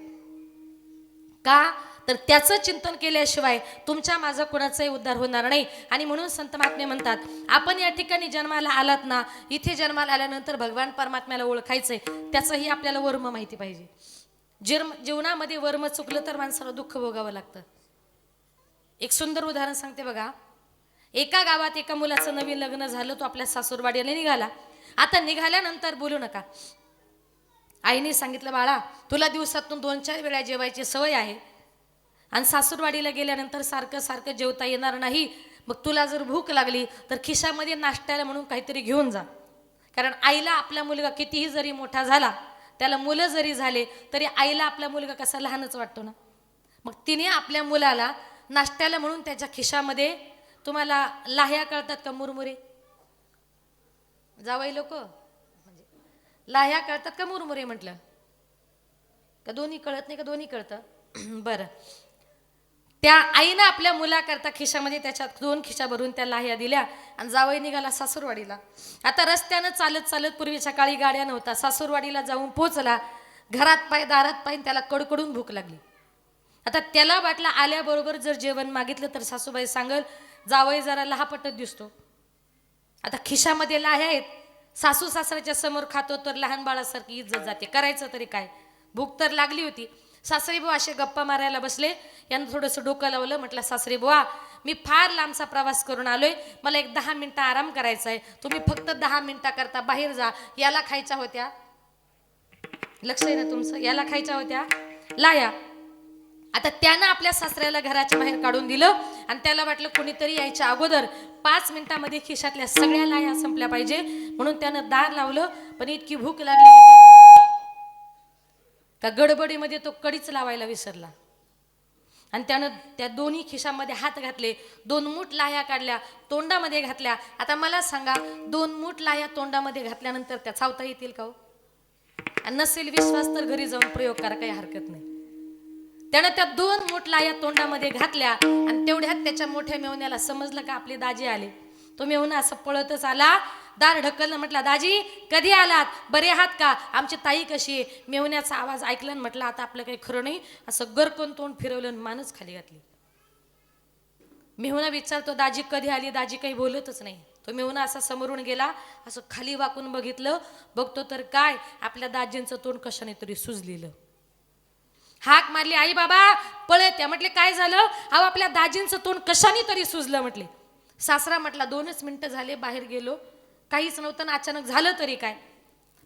का तर त्याचं चिंतन केल्याशिवाय तुमच्या माझा कोणाचाही उद्धार होणार नाही. आणि म्हणून संत महात्मे म्हणतात, आपण या ठिकाणी जन्माला आलात ना, इथे जन्माला आल्यानंतर भगवान परमात्म्याला ओळखायचंय, त्याचंही आपल्याला वर्म माहिती पाहिजे. जीवनामध्ये वर्म चुकलं तर माणसाला दुःख भोगावं लागतं. एक सुंदर उदाहरण सांगते बघा. एका गावात एका मुलाचं नवीन लग्न झालं, तो आपल्या सासूरवाडीला निघाला. आता निघाल्यानंतर बोलू नका. आईने सांगितलं, बाळा तुला दिवसातून 2-4 वेळा जेवायची सवय आहे आणि सासूरवाडीला गेल्यानंतर सारखं सारखं जेवता येणार नाही. मग तुला जर भूक लागली तर खिशामध्ये नाश्त्याला म्हणून काहीतरी घेऊन जा. कारण आईला आपला मुलगा कितीही जरी मोठा झाला, त्याला मुलं जरी झाले तरी आईला आपला मुलगा कसा लहानच वाटतो ना. मग तिने आपल्या मुलाला नाश्त्याला म्हणून त्याच्या खिशामध्ये, तुम्हाला लाह्या कळतात का, मुरमुरे जावई लोक म्हणजे लाह्या कळतात का मुरमुरे म्हटलं का, दोन्ही कळत नाही का, दोन्ही कळतं बरं. त्या आईनं आपल्या मुलाकरता खिशामध्ये त्याच्यात 2 खिशा भरून त्या लाह्या दिल्या आणि जावई निघाला सासूरवाडीला. आता रस्त्यानं चालत चालत, पूर्वीच्या काळी गाड्या नव्हता, सासूरवाडीला जाऊन पोचला. घरात पाय दारात पाय, त्याला कडकडून भूक लागली. आता त्याला वाटलं आल्याबरोबर जर जेवण मागितलं तर सासूबाई सांगल जावई जरा लहापटत दिसतो. आता खिशामध्ये लाह्या आहेत, सासू सासऱ्याच्या समोर खातो तर लहान बाळासारखी इज्जत जाते. करायचं तरी काय, भूक तर लागली होती. सासरे बुवा असे गप्पा मारायला बसले. यानं थोडंसं डोकं लावलं. म्हटलं, सासरे बुवा मी फार लांबचा प्रवास करून आलोय, मला एक 10 मिनिटं आराम करायचा आहे, तुम्ही फक्त 10 मिनिटाकरता बाहेर जा. याला खायच्या होत्या, लक्ष आहे ना तुमचं, याला खायच्या होत्या लाया. आता त्यानं आपल्या सासऱ्याला घराच्या बाहेर काढून दिलं आणि त्याला वाटलं कोणीतरी यायच्या अगोदर 5 मिनिटामध्ये खिशातल्या सगळ्या लाया संपल्या पाहिजे. म्हणून त्यानं दार लावलं. पण इतकी भूक लागली होती का गडबडीमध्ये तो कडीच लावायला विसरला आणि त्यानं त्या दोन्ही खिशामध्ये हात घातले. 2 मूठ लाह्या काढल्या, तोंडामध्ये घातल्या. आता मला सांगा, 2 मूठ लाह्या तोंडामध्ये घातल्यानंतर त्या चावता येतील का हो? आणि नसेल विश्वास तर घरी जाऊन प्रयोग करा, काही हरकत नाही. त्यानं त्या 2 मूठ लाह्या तोंडामध्ये घातल्या आणि तेवढ्यात त्याच्या मोठ्या मेवण्याला समजलं का आपले दाजी आले. तो मेवणा असं पळतच आला, दार ढकललं. म्हटलं, दाजी कधी आलात, बरे आहात का, आमची ताई कशी आहे. मेवण्याचा आवाज ऐकला. म्हटलं आता आपलं काही खरं नाही. असं गरकन तोंड फिरवलं आणि मानच खाली घातली. मेहुणा विचारतो, दाजी कधी आली. दाजी काही बोलतच नाही. तो मेहुणा असा समोरून गेला, असं खाली वाकून बघितलं. बघतो तर काय, आपल्या दाजींचं तोंड कशाने तरी सुजलेलं. हाक मारली, आई बाबा पळत या. म्हटले, काय झालं. अहो आपल्या दाजींचं तोंड कशाने तरी सुजलं. म्हटले, सासरा म्हटला 2च मिनिटं झाले, बाहेर गेलो, काहीच नव्हतं ना. अचानक झालं तरी काय,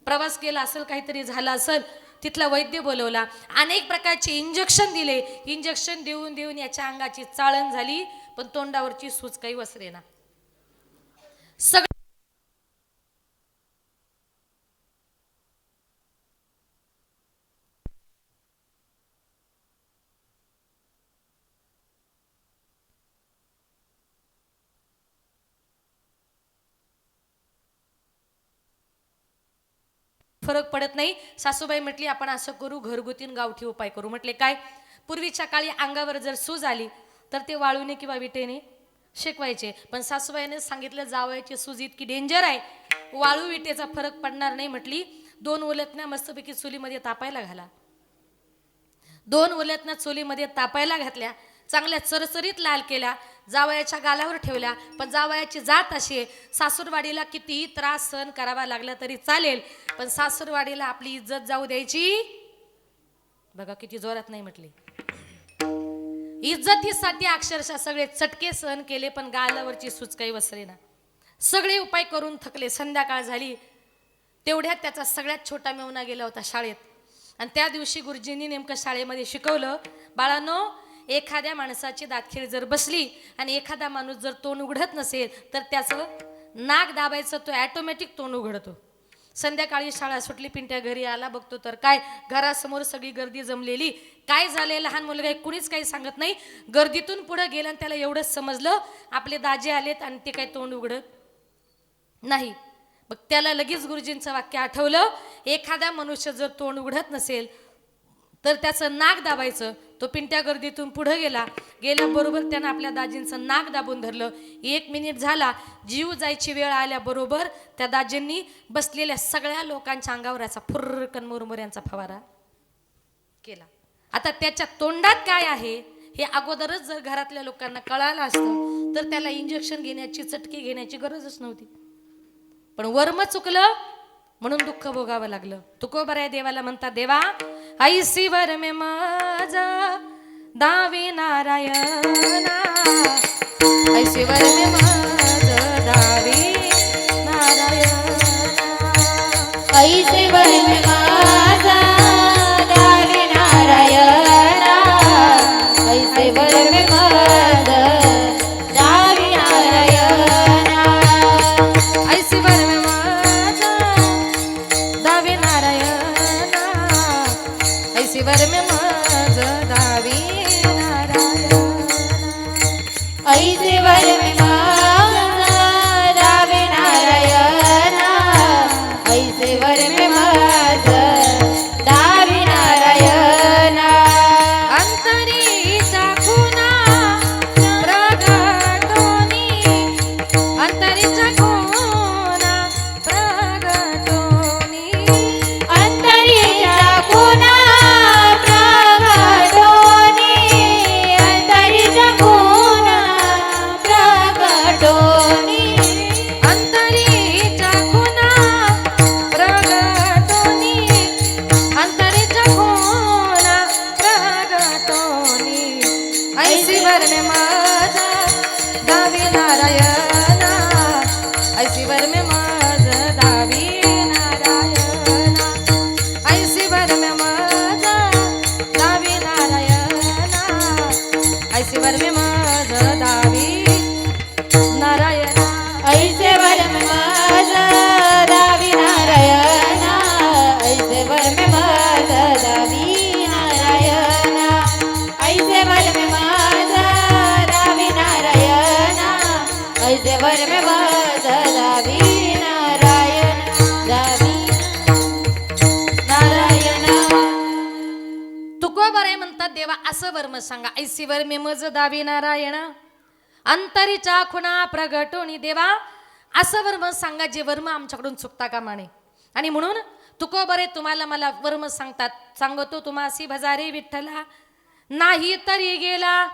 प्रवास केला असेल, काहीतरी झालं असेल. तिथला वैद्य बोलवला, अनेक प्रकारचे इंजेक्शन दिले. इंजेक्शन देऊन देऊन याच्या अंगाची चाळण झाली, पण तोंडावरची सूज काही वसरेना. सगळं फरक पडत नाही. सासूबाई म्हटली, आपण असं करू, घरगुती गावठी उपाय करू. म्हटले, काय. पूर्वीच्या काळी अंगावर जर सूज आली तर ते वाळूने किंवा विटेने शेकवायचे. पण सासूबाईने सांगितलं, जावयाची सूज इतकी डेंजर आहे, वाळू विटेचा फरक पडणार नाही. म्हटली, 2 उलटण्या मस्तपैकी चुलीमध्ये तापायला घाला. 2 उलटण्या चुलीमध्ये तापायला घातल्या, चांगल्या चरचरीत लाल केल्या, जावयाच्या गालावर ठेवल्या. पण जावयाची जात अशी आहे, सासूरवाडीला कितीही त्रास सहन करावा लागला तरी चालेल, पण सासूरवाडीला आपली इज्जत जाऊ द्यायची. बघा किती जोरात नाही म्हटली. इज्जतीसाठी अक्षरशः सगळे चटके सहन केले, पण गालावरची सूज काही वसरेना. सगळे उपाय करून थकले. संध्याकाळ झाली. तेवढ्यात त्याचा सगळ्यात छोटा मेवना गेला होता शाळेत. आणि त्या दिवशी गुरुजींनी नेमकं शाळेमध्ये शिकवलं, बाळांनो, एखाद्या माणसाची दातखिळ जर बसली आणि एखादा माणूस जर तोंड उघडत नसेल तर त्याचं नाक दाबायचं, तो ॲटोमॅटिक तोंड उघडतो. संध्याकाळी शाळा सुटली, पिंट्या घरी आला, बघतो तर काय घरासमोर सगळी गर्दी जमलेली. काय झाले, लहान मुलगा आहे, कुणीच काही सांगत नाही. गर्दीतून पुढे गेलं आणि त्याला एवढंच समजलं आपले दाजे आलेत आणि ते काही तोंड उघडत नाही. मग त्याला लगेच गुरुजींचं वाक्य आठवलं, एखादा मनुष्य जर तोंड उघडत नसेल तर त्याचं नाक दाबायचं. तो पिंट्या गर्दीतून पुढे गेल्याबरोबर त्यानं आपल्या दाजींचं नाक दाबून धरलं. 1 मिनिट झाला, जीव जायची वेळ आल्याबरोबर त्या दाजींनी बसलेल्या सगळ्या लोकांच्या अंगावर याचा फुर्रकन मुरमुऱ्यांचा फवारा केला. आता त्याच्या तोंडात काय आहे हे अगोदरच जर घरातल्या लोकांना कळालं असतं तर त्याला इंजेक्शन घेण्याची, चटकी घेण्याची गरजच नव्हती. पण वर्म चुकलं म्हणून दुःख भोगावं लागलं. तुकोबराय देवाला म्हणतात, देवा ऐसी वर में माझा दावी नारायणा, ऐसी वर में माझा दावी नारायणा,
ऐसे वर में माझा दावी नारायणा, ऐसे वर में माझा दावी नारायणा,
ऐसी वर में माझा दावी नारायणा, ऐसी वर में माझा दावी नारायणा,
ऐसे वर में माझा दावी नारायणा, ऐसे वर में माझा दावी नारायणा,
अंतरीचा खुना प्रगटोनी, अंतरीचा खुना प्रगटोनी,
अंतरीचा खुना प्रगटोनी, अंतरीचा खुना प्रगटोनी,
अंतरीचा खुना प्रगटोनी, अंतरीचा खुना प्रगटोनी, ऐसी वर में माझा दावी नारायणा, ऐसी वर में माझा दावी नारायणा, ऐसी वर में माझा दावी नारायणा, ऐसी वर में माझा दावी नारायणा,
ऐसे वर में माझा दावी नारायणा, ऐसे वर में माझा दावी नारायणा, ऐसे वर में माझा दावी नारायणा, ऐसे वर में माझा दावी नारायण, दावी नारायणा.
तुकोबराय म्हणतात, देवा असं वर्म सांगा, ऐसी वर में मज दावी नारायण, अंतरीच्या खुणा प्रगटोनी. देवा असं वर्म सांगा जे वर्म आमच्याकडून चुकता कामा नये. आणि म्हणून तुकोबरे तुम्हाला मला वर्म सांगतात, सांगतो तुम्हासी भजारी विठ्ठला, नाही तरी गेला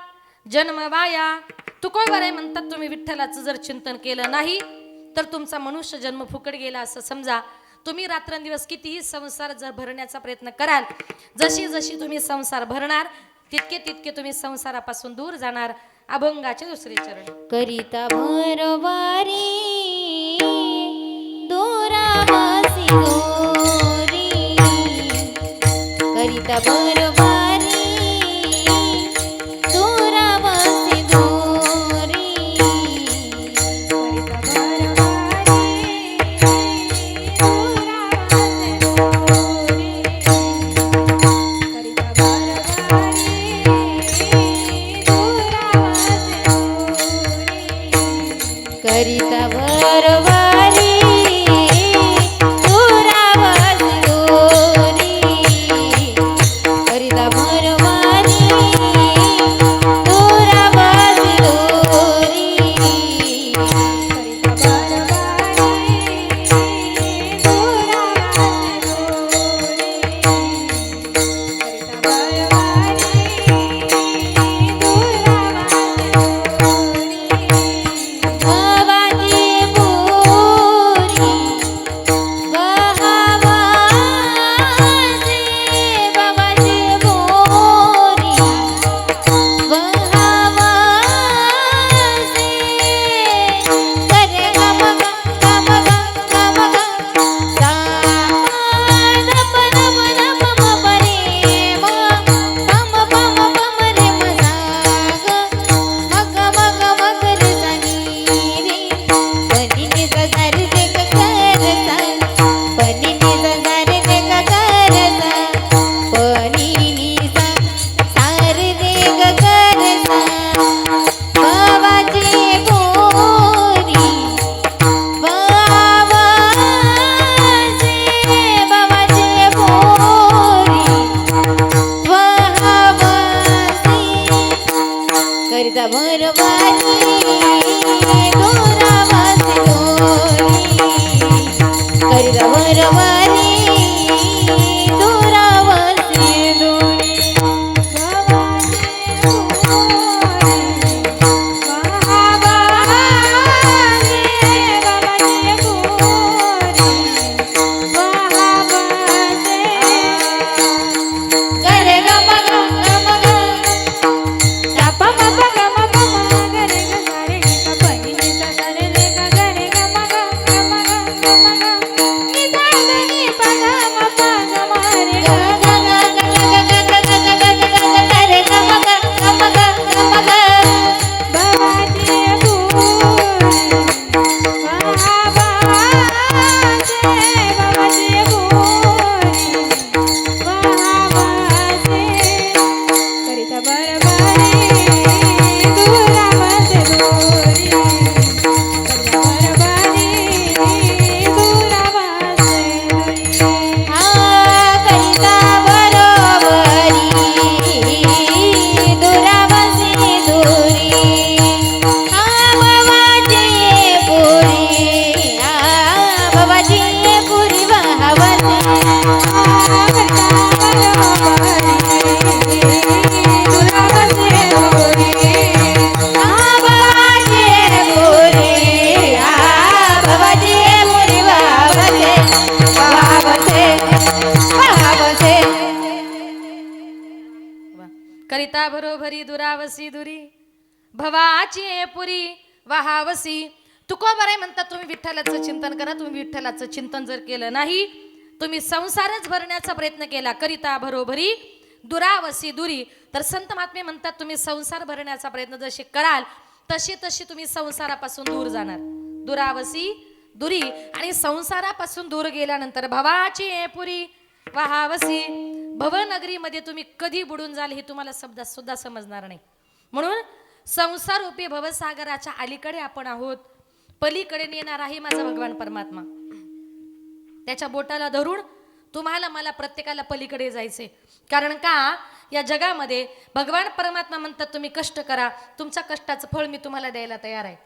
जन्म वाया. तुकोबरे म्हणतात, तुम्ही विठ्ठलाचं जर चिंतन केलं नाही तर तुमचा मनुष्य जन्म फुकट गेला असं समजा. तुम्ही रात्रंदिवस कितीही संसार जर भरण्याचा प्रयत्न कराल, जशी जशी तुम्ही संसार भरणार तितके तितके तुम्ही संसारापासून दूर जाणार. अभंगाचे 2रे चरण.
करिता भरवारी दोरावासी दोरी, करिता भरवारी दोरावासी दोरी, करिता भरवारी दोरावासी दोरी, करिता भरवारी दोरावासी दोरी, करिता भरवारी दोरावासी दोरी, बरवणी दुरावसी दुरी
करिता बरोबरी दुरावसी दुरी भवाची पुरी वहावसी. तुकोबाराय म्हणतात तुम्ही विठ्ठलाचं चिंतन करा. तुम्ही विठ्ठलाचं चिंतन जर केलं नाही, तुम्ही संसारच भरण्याचा प्रयत्न केला, करिता बरोबरी दुरावसी दुरी, तर संत महात्मे म्हणतात तुम्ही संसार भरण्याचा प्रयत्न जसे कराल तसे तसे तुम्ही संसारापासून दूर जाणार. दुरावसी दुरी. आणि संसारापासून दूर गेल्यानंतर भवाची पुरी वहावसी, भवनगरीमध्ये तुम्ही कधी बुडून जाल हे तुम्हाला शब्दात सुद्धा समजणार नाही. म्हणून संसार रूपी भवसागराच्या अलीकडे आपण आहोत. पलीकडे नेणार आहे माझा भगवान परमात्मा. त्याच्या बोटाला धरून तुम्हाला मला प्रत्येकाला पलीकडे जायचे. कारण का या जगामध्ये भगवान परमात्मा म्हणतात तुम्ही कष्ट करा, तुमच्या कष्टाचं फळ मी तुम्हाला द्यायला तयार आहे.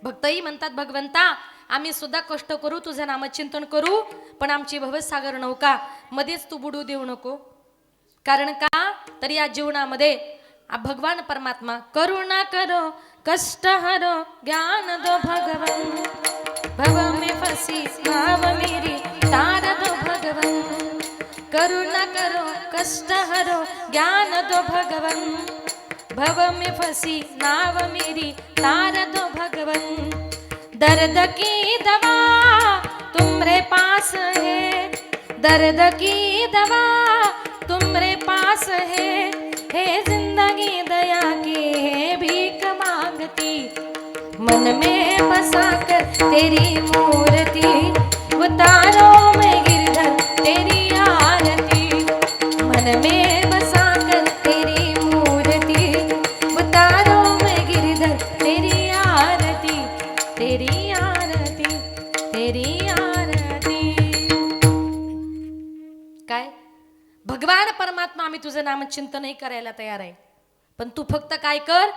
भक्तही म्हणतात भगवंता आम्ही सुद्धा कष्ट करू, तुझं नामचिंतन करू, पण आमची भवसागर नौका मध्येच तू बुडू देऊ नको. कारण का तर या जीवनामध्ये भगवान परमात्मा करुणा करो कष्ट हरो ज्ञान दो भगवन, भव में फंसी नाव मेरी तार दो भगवन. करुणा करो कष्ट हरो ज्ञान दो भगवन, भव में फंसी नाव मेरी तार दो भगवन. दर्द की दवा तुम्हारे पास है, दर्द की दवा तुम्हारे पास है, हे जिंदगी दया की है भीख मांगती. मन में बसा कर तेरी मूर्ति उतारो मैं गिरधर तेरी आरती. मन में बसा कर तेरी मूर्ति उतारो मैं गिरधर तेरी आरती, तेरी आरती, तेरी आरती. काय भगवान परमात्मा आम्ही तुझं नामचिंतनही करायला तयार आहे, पण तू फक्त काय कर,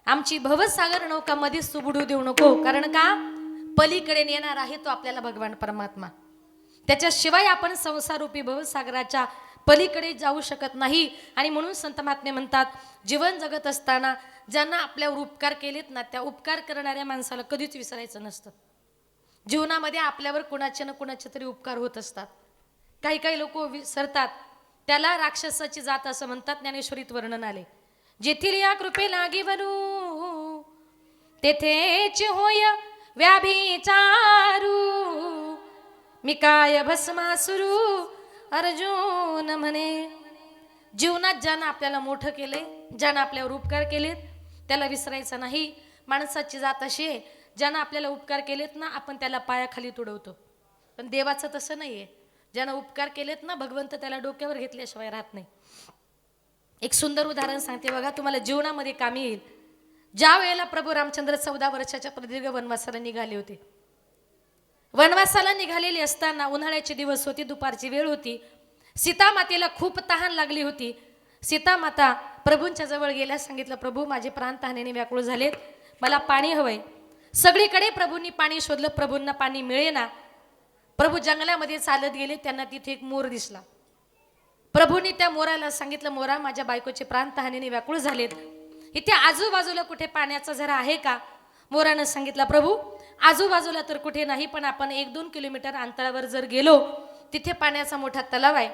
आमची भवसागर नौका मध्येच तू बुडू देऊ नको. कारण का पलीकडे नेणार आहे तो आपल्याला भगवान परमात्मा. त्याच्याशिवाय आपण संसारूपी भवसागराच्या पलीकडे जाऊ शकत नाही. आणि म्हणून संत महात्मे म्हणतात जीवन जगत असताना ज्यांना आपल्यावर उपकार केलेत ना, त्या उपकार करणाऱ्या माणसाला कधीच विसरायचं नसतं. जीवनामध्ये आपल्यावर कुणाचे ना कुणाचे तरी उपकार होत असतात. काही काही लोक विसरतात, त्याला राक्षसाची जात असं म्हणतात. ज्ञानेश्वरीत वर्णन आले, जेथील या कृपे लागी वरू तेथेच होय व्याभिचारू. मी काय भस्मासुरू अर्जुन म्हणे. जीवनात ज्यानं आपल्याला मोठं केले, ज्यानं आपल्यावर उपकार केलेत त्याला विसरायचं नाही. माणसाची जात अशी आहे, ज्यानं आपल्याला उपकार केलेत ना आपण त्याला पायाखाली तुडवतो. पण देवाचं तसं नाही आहे. ज्यानं उपकार केलेत ना भगवंत त्याला डोक्यावर घेतल्याशिवाय राहत नाही. एक सुंदर उदाहरण सांगते बघा, तुम्हाला जीवनामध्ये कामी येईल. ज्या वेळेला प्रभू रामचंद्र 14 वर्षाच्या प्रदीर्घ वनवासाला निघाले होते. वनवासाला निघालेली असताना उन्हाळ्याचे दिवस होते, दुपारची वेळ होती. सीता मातेला खूप तहान लागली होती. सीता माता प्रभूंच्या जवळ गेल्या, सांगितलं प्रभू माझे प्राण तहानेने व्याकुळ झालेत, मला पाणी हवंय. सगळीकडे प्रभूंनी पाणी शोधलं, प्रभूंना पाणी मिळेना. प्रभू जंगलामध्ये चालत गेले, त्यांना तिथे एक मोर दिसला. प्रभूंनी त्या मोराला सांगितलं, मोरा, माझ्या बायकोचे प्राण तहानेने व्याकुळ झालेत, इथे आजूबाजूला कुठे पाण्याचा झरा आहे का? मोरानं सांगितलं, प्रभू आजूबाजूला तर कुठे नाही, पण आपण 1-2 किलोमीटर अंतरावर जर गेलो तिथे पाण्याचा मोठा तलाव आहे.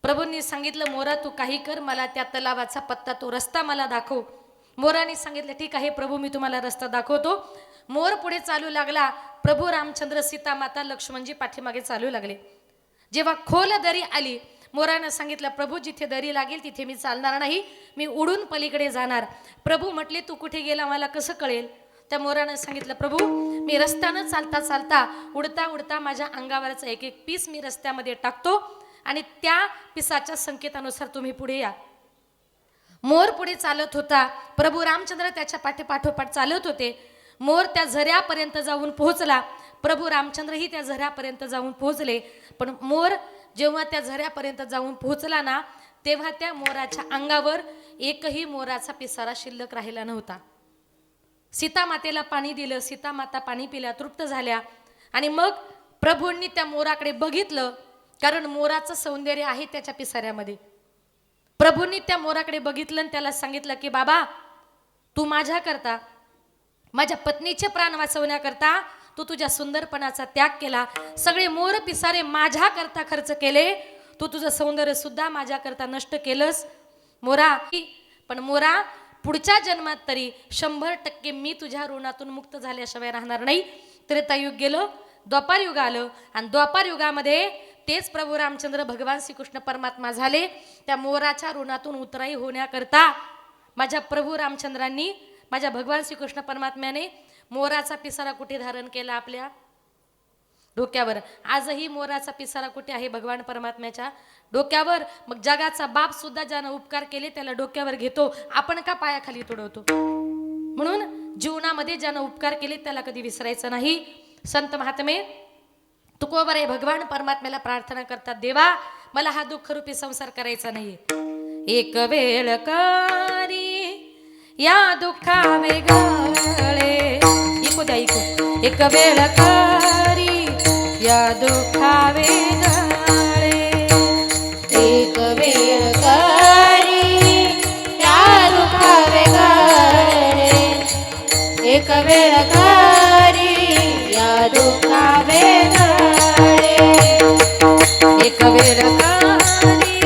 प्रभूंनी सांगितलं, मोरा तू काही कर, मला त्या तलावाचा पत्ता, तो रस्ता मला दाखव. मोराने सांगितलं, ठीक आहे प्रभू, मी तुम्हाला रस्ता दाखवतो. मोर पुढे चालू लागला. प्रभू रामचंद्र, सीता माता, लक्ष्मणजी पाठीमागे चालू लागले. जेव्हा खोल दरी आली, मोरानं सांगितलं, प्रभू जिथे दरी लागेल तिथे मी चालणार नाही, मी उडून पलीकडे जाणार. प्रभू म्हटले, तू कुठे गेला मला कसं कळेल? त्या मोरानं सांगितलं, प्रभू मी रस्त्यानं चालता चालता, उडता उडता माझ्या अंगावरचा एक एक पीस मी रस्त्यामध्ये टाकतो आणि त्या पिसाच्या संकेतानुसार तुम्ही पुढे या. मोर पुढे चालत होता. प्रभू रामचंद्र त्याच्या पाठोपाठ चालत होते. मोर त्या झऱ्यापर्यंत जाऊन पोहोचला. प्रभू रामचंद्रही त्या झऱ्यापर्यंत जाऊन पोहोचले. पण मोर जेव्हा त्या झऱ्यापर्यंत जाऊन पोहोचला ना, तेव्हा त्या मोराच्या अंगावर एकही मोराचा पिसारा शिल्लक राहिला नव्हता. सीता मातेला पाणी दिलं. सीता माता पाणी पिल्या, तृप्त झाल्या. आणि मग प्रभूंनी त्या मोराकडे बघितलं, कारण मोराचं सौंदर्य आहे त्याच्या पिसाऱ्यामध्ये. प्रभूंनी त्या मोराकडे बघितलं आणि त्याला सांगितलं की बाबा, तू माझ्याकरता, माझ्या पत्नीचे प्राण वाचवण्याकरता तू तुझ्या सुंदरपणाचा त्याग केला, सगळे मोर पिसारे माझ्याकरता खर्च केले, तू तुझं सौंदर्य सुद्धा माझ्याकरता नष्ट केलंस मोरा. पण मोरा, पुढच्या जन्मात तरी 100% मी तुझ्या ऋणातून मुक्त झाल्याशिवाय राहणार नाही. त्रेतायुग गेलं, द्वापार युग आलं आणि द्वापार युगामध्ये तेच प्रभू रामचंद्र भगवान श्रीकृष्ण परमात्मा झाले. त्या मोराच्या ऋणातून उतराई होण्याकरता माझ्या प्रभू रामचंद्रांनी, माझ्या भगवान श्रीकृष्ण परमात्म्याने मोराचा पिसारा कुठे धारण केला? आपल्या डोक्यावर. आजही मोराचा पिसारा कुठे आहे? भगवान परमात्म्याच्या डोक्यावर. मग जगाचा बाप सुद्धा ज्यानं उपकार केले त्याला डोक्यावर घेतो, आपण का पायाखाली तुडवतो? म्हणून जीवनामध्ये ज्यानं उपकार केले त्याला कधी विसरायचं नाही. संत महात्मे तुकोबरे भगवान परमात्म्याला प्रार्थना करतात, देवा मला हा दुःखरूपी संसार करायचा नाही. एक वेळ करी या दुःखा वेगळे, ऐकू द्या, ऐकू. एक वेळ करी या दुःखा वेगळे,
एक वेळ करी या दुःखा वेगळे, एक वेळ करी या दुःखा वेगळे,
एक वेळ करी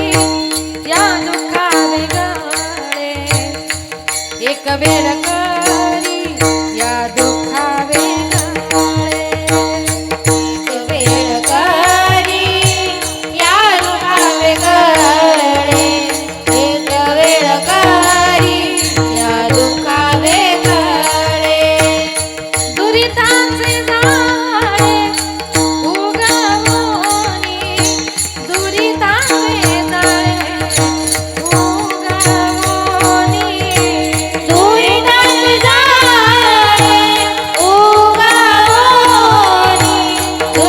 या दुःखा वेगळे, एक वेळ करी या दुःखा वेगळे,
एक वेळ करी या दुःखा वेगळे, एक वेळ करी या दुःखा वेगळे,
दुरिताचे जाळे उगवणी, दुरिताचे जाळे उगवणी,
दुरिताचे जाळे उगवणी,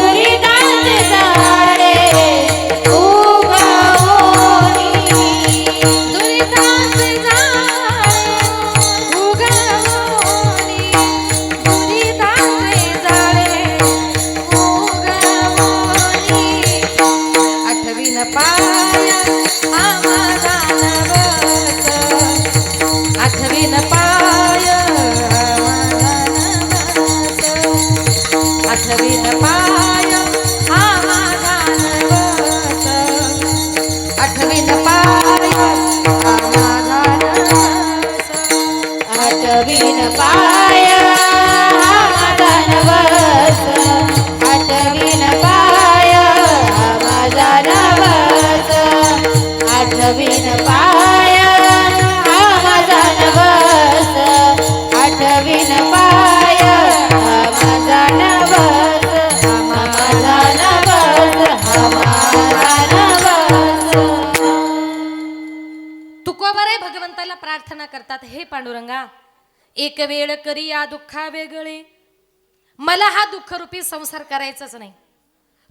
दुरिताचे जाळे उगवणी,
दुरिताचे जाळे उगवणी, दुरिताचे जाळे उगवणी. आठवीन पाय आम्हाला नवस, आठवीन पाय आम्हाला नवस, आठवीन पाय आम्हाला नवस, आठवीन पाय आम्हाला नवस.
आठवीन पाय माझा नवस, आठवीन पाय माझा नवस, आठवीन पाय माझा नवस, आठवीन पाय माझा नवस, माझा नवस, माझा नवस.
तुकोबरे भगवंताला प्रार्थना करतात, हे पांडुरंगा, एक वेळ करी या दुःखा वेगळे, मला हा दुःखरूपी संसार करायचाच नाही.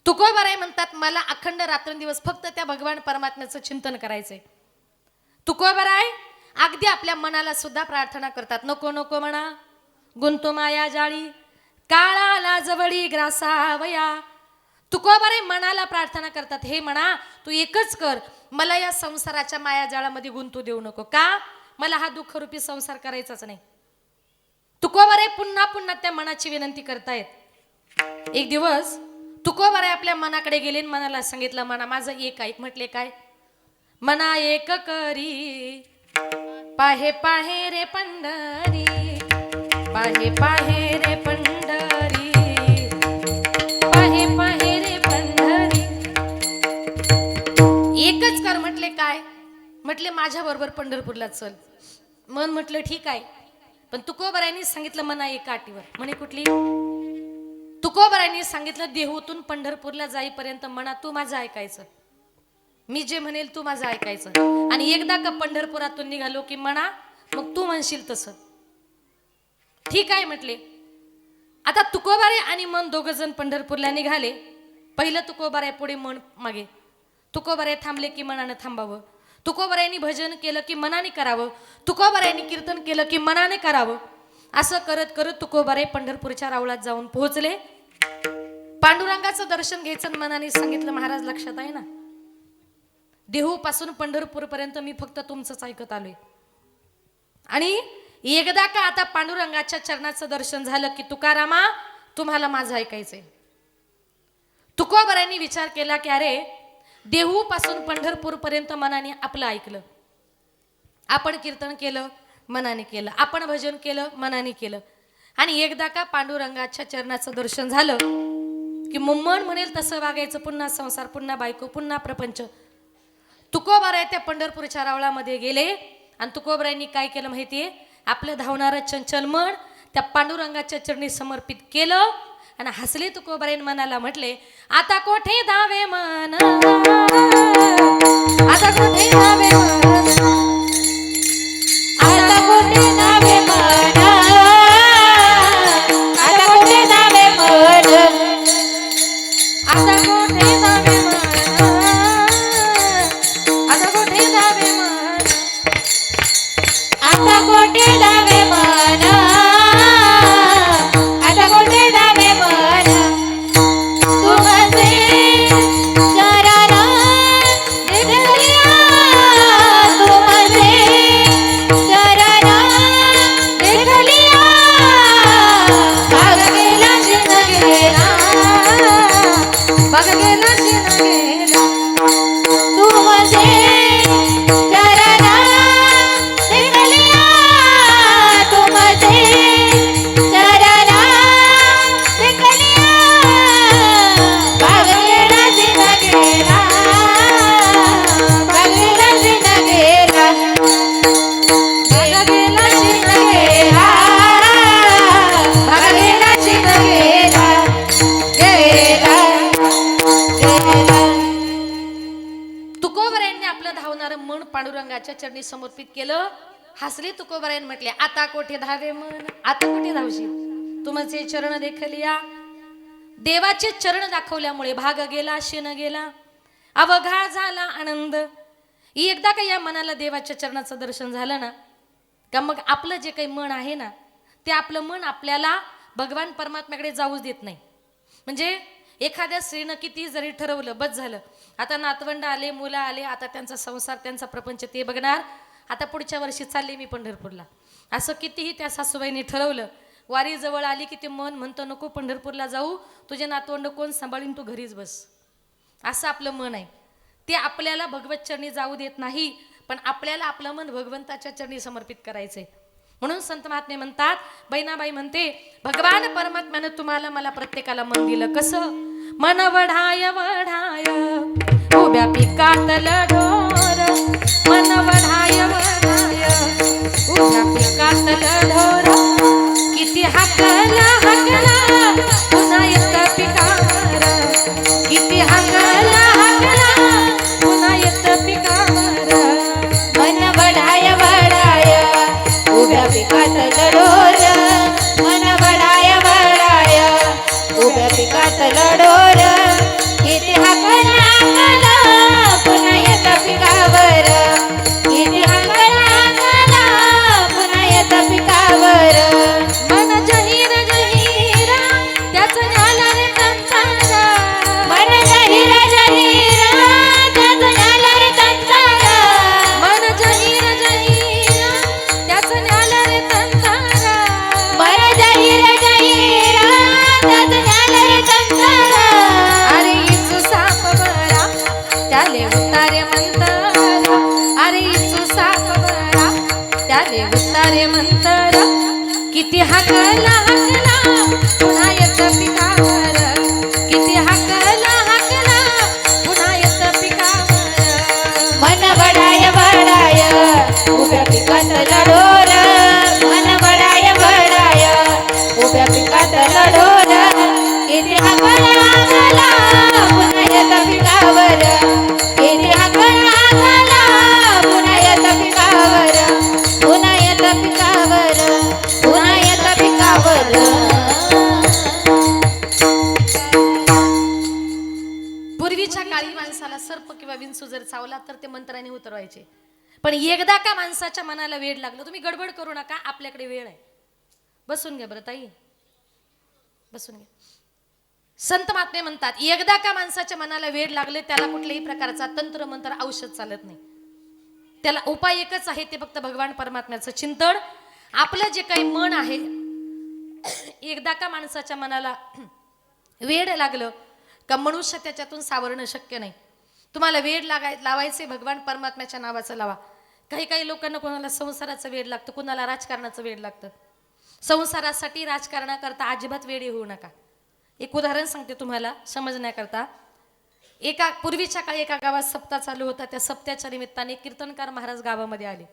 तुकोबरे म्हणतात, मला अखंड रात्रंदिवस फक्त त्या भगवान परमात्म्याचं चिंतन करायचंय. तुकोबराय अगदी आपल्या मनाला सुद्धा प्रार्थना करतात, नको नको म्हणा गुंतो माया जाळी, काळाला जवळी ग्रासावया, तुकोबारे मनाला प्रार्थना करतात, हे म्हणा तू एकच कर, मला या संसाराच्या मायाजाळामध्ये गुंतू देऊ नको. का? मला हा दुःखरूपी संसार करायचाच नाही. तुकोबारे पुन्हा पुन्हा त्या मनाची विनंती करतायत. एक दिवस तुकोबारे आपल्या मनाकडे गेले आणि मनाला सांगितलं, मना माझं एक ऐक. म्हटले काय? मना एक करी पाहे पाहे रे पंढरी, पाहे पाहे रे पंढरी, पाहे पाहे रे पंढरी. एकच कर. म्हटले काय? म्हटले माझ्या बरोबर पंढरपूरला चल. मन म्हटलं ठीक आहे, पण तुकोबारायांनी सांगितलं मना एका अटीवर. म्हणे कुठली? तुकोबारायांनी सांगितलं देहूतून पंढरपूरला जाईपर्यंत मना तू माझं ऐकायचं, मी जे म्हणेल तू माझं ऐकायचं. आणि एकदा का पंढरपुरातून निघालो की म्हणा मग तू म्हणशील तसं. ठीक आहे म्हटले. आता तुकोबारे आणि मन दोघ जण पंढरपूरला निघाले. पहिलं तुकोबारे पुढे, मन मागे. तुकोबारे थांबले की मनानं थांबावं, तुकोबारायांनी भजन केलं की मनाने करावं, तुकोबारायांनी कीर्तन केलं की मनाने करावं. असं करत करत तुकोबारे पंढरपूरच्या रावळात जाऊन पोहोचले. पांडुरंगाचं दर्शन घ्यायचं मनाने सांगितलं. महाराज लक्षात आहे ना, देहू पासून पंढरपूर पर्यंत मी फक्त तुमचंच ऐकत आलोय. आणि एकदा का आता पांडुरंगाच्या चरणाचं दर्शन झालं की तुकारामा तुम्हाला माझं ऐकायचंय. तुकोबारायांनी विचार केला की अरे देहू पासून पंढरपूर पर्यंत मनाने आपलं ऐकलं, आपण कीर्तन केलं मनाने केलं, आपण भजन केलं मनाने केलं. आणि एकदा का पांडुरंगाच्या चरणाचं दर्शन झालं की मन म्हणेल तसं वागायचं. पुन्हा संसार, पुन्हा बायको, पुन्हा प्रपंच. तुकोबाराय त्या पंढरपूरच्या रावळामध्ये गेले आणि तुकोबारायांनी काय केलं माहितीये? आपलं धावणारं चंचल मन त्या पांडुरंगाच्या चरणी समर्पित केलं आणि हसले. तुकोबारायन मनाला म्हटले, आता कोठे धावे मन, आता कोठे धावे मन,
आता कुठे धावे मन, आता कुठे धावे मन,
आता कोठे धावे मन, आता कोठे धावे मन,
आता कुठे धावे मन, आता कुठे धावे मन. तुमचे चरण देखलिया, तुमचे चरण देखलिया, भाग गेला शिन गेला,
बघ गेला शिन गेला.
तुमचे चरण देखलिया, तुमचे चरण देखलिया, भाग गेला शिन गेला, भाग गेला शिन गेला,
बघ गेला शिन
गेला, भाग गेला शिन गेला, गेला, गेला.
तुकोबारायांनी आपलं धावणारं मन पांडुरंगाच्या चरणी समर्पित केलं. हसले तुकोबारायन. म्हटले, आता कोठे धावे मन, आता कुठे धावशील, तुमचे चरण देखलिया. देवाचे चरण दाखवल्यामुळे भाग गेला शिन गेला, अवघा झाला आनंद. एकदा का या मनाला देवाच्या चरणाचं दर्शन झालं ना का मग आपलं जे काही मन आहे ना ते आपलं मन आपल्याला भगवान परमात्म्याकडे जाऊच देत नाही. म्हणजे एखाद्या स्त्रीनं किती जरी ठरवलं बस झालं, आता नातवंड आले, मुलं आले, आता त्यांचा संसार, त्यांचा प्रपंच ते बघणार, आता पुढच्या वर्षी चालले मी पंढरपूरला, असं कितीही त्या सासूबाईंनी ठरवलं, वारी जवळ आली की ते मन म्हणतं नको पंढरपूरला जाऊ, तुझे नातवंड कोण सांभाळीन, तू घरीच बस. असं आपलं मन आहे. ते आपल्याला भगवत चरणी जाऊ देत नाही, पण आपल्याला आपलं मन भगवंताच्या चरणी समर्पित करायचंय. म्हणून संत महात्मे म्हणतात, बहिणाबाई म्हणते, भगवान परमात्म्यानं तुम्हाला मला प्रत्येकाला मन दिलं. कसं? मन वढाय वढाय उभ्या पिकातल ढोर, मन वढाय वढाय उभ्या पिकातल ढोर, किती हाकला हाकला पुन्हा येत पिकावर, किती हाकला हाकला पुन्हा येत पिकावर.
मन वढाय वढाय उभ्या पिकात लढोर, मन वढाय वढाय उभ्या पिकात लढोर, किती हाकला हाकला पुन्हा येत पिकावर, किती हाकला हाकला पुन्हा येत पिकावर.
मन जहीर जहीर त्याच न्याला रे संसार,
मन
किती हाकला हाकला पुन्हा येत पिकावर किती हाकला हाकला पुन्हा येत पिकावर
मन बडाय बडाय उभ्या पिकात लढोर मन बडाय बडाय उभ्या पिकात लढोर किती हाकला हाकला पुन्हा येत पिकावर किती हाकला हाकला पुन्हा येत पिकावर पुन्हा येत पिकावर पुन्हा येत पिकावर
पूर्वीच्या काळी माणसाला सर्प किंवा विंचू जर चावला तर ते मंत्राने उतरवायचे. पण एकदा का माणसाच्या मनाला वेड लागलं, तुम्ही गडबड करू नका, आपल्याकडे वेळ आहे. बसून घ्या बरं ताई, बसून घ्या. संत महात्मे म्हणतात एकदा का माणसाच्या मनाला वेड लागले त्याला कुठल्याही प्रकारचा तंत्र मंत्र औषध चालत नाही. त्याला उपाय एकच आहे, ते फक्त भगवान परमात्म्याचं चिंतन. आपलं जे काही मन आहे, एकदा का माणसाच्या मनाला वेड लागलं का मनुष्य त्याच्यातून सावरणं शक्य नाही. तुम्हाला वेड लावायचे भगवान परमात्म्याच्या नावाचं लावा. काही काही लोकांना कोणाला संसाराचं वेड लागतं, कोणाला राजकारणाचं वेड लागतं. संसारासाठी राजकारणाकरता अजिबात वेडे होऊ नका. एक उदाहरण सांगते तुम्हाला समजण्याकरता. एका पूर्वीच्या काळी एका गावात सप्ताह चालू होता. त्या सप्त्याच्या निमित्ताने कीर्तनकार महाराज गावामध्ये आले.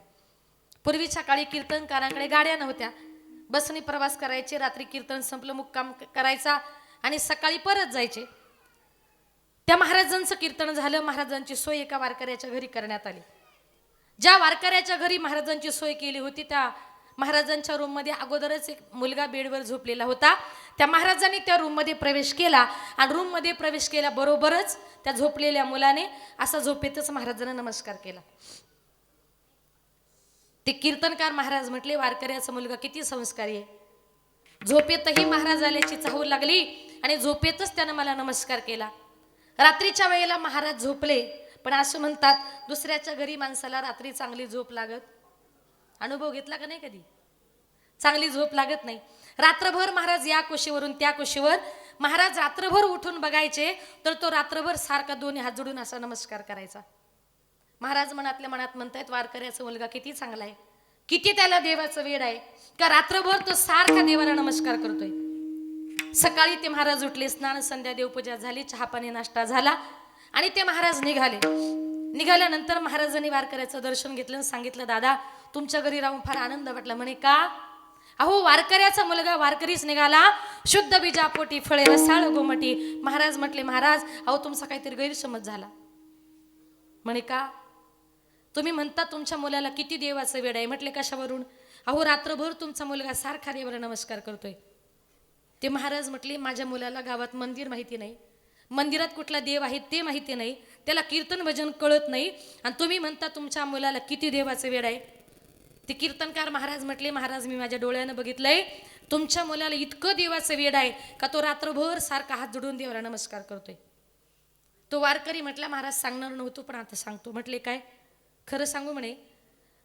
पूर्वीच्या काळी कीर्तनकारांकडे गाड्या नव्हत्या, बसने प्रवास करायचे. रात्री कीर्तन संपलं, मुक्काम करायचा आणि सकाळी परत जायचे. त्या महाराजांचं कीर्तन झालं. महाराजांची सोय एका वारकऱ्याच्या घरी करण्यात आली. ज्या वारकऱ्याच्या घरी महाराजांची सोय केली होती त्या महाराजांच्या रूममध्ये अगोदरच एक मुलगा बेडवर झोपलेला होता. त्या महाराजांनी त्या रूममध्ये प्रवेश केला आणि रूममध्ये प्रवेश केल्याबरोबरच त्या झोपलेल्या मुलाने असा झोपेतच महाराजांना नमस्कार केला. ते कीर्तनकार महाराज म्हटले, वारकऱ्याचा मुलगा किती संस्कारी आहे. झोपेतही महाराज आल्याची चाहूल लागली आणि झोपेतच त्यानं मला नमस्कार केला. रात्रीच्या वेळेला महाराज झोपले, पण असं म्हणतात दुसऱ्याच्या घरी माणसाला रात्री चांगली झोप लागत. अनुभव घेतला का नाही कधी? चांगली झोप लागत नाही. रात्रभर महाराज या कुशीवरून त्या कुशीवर, महाराज रात्रभर उठून बघायचे तर तो रात्रभर सारखा दोन्ही हात जोडून असा नमस्कार करायचा. महाराज मनातल्या मनात म्हणतायत वारकऱ्याचा मुलगा किती चांगला आहे, किती त्याला देवाचं वेड आहे का रात्रभर तो सारखा देवाला नमस्कार करतोय. सकाळी ते महाराज उठले, स्नान संध्या देवपूजा झाली, चहा पाणी नाश्ता झाला आणि ते महाराज निघाले. निघाल्यानंतर महाराजांनी वारकऱ्याचं दर्शन घेतलं आणि सांगितलं, दादा तुमच्या घरी राहून फार आनंद वाटला. म्हणे का? अहो वारकऱ्याचा मुलगा वारकरीच निघाला, शुद्ध बीजापोटी फळे रसाळ गोमटी. महाराज म्हटले, महाराज अहो तुमचा काहीतरी गैरसमज झाला. म्हणे का? तुम्ही म्हणता तुमच्या मुलाला किती देवाचं वेड आहे. म्हटले कशावरून? अहो रात्रभर तुमचा मुलगा सारखा देवाला नमस्कार करतोय. ते महाराज म्हटले, माझ्या मुलाला गावात मंदिर माहिती नाही, मंदिरात कुठला देव आहे ते माहिती नाही, त्याला कीर्तन भजन कळत नाही, आणि तुम्ही म्हणता तुमच्या मुलाला किती देवाचं वेड आहे. ते कीर्तनकार महाराज म्हटले, महाराज मी माझ्या डोळ्यानं बघितलंय, तुमच्या मुलाला इतकं देवाचं वेड आहे का तो रात्रभर सारखा हात जोडून देवाला नमस्कार करतोय. तो वारकरी म्हटला, महाराज सांगणार नव्हतो पण आता सांगतो. म्हटले काय? खरं सांगू म्हणे,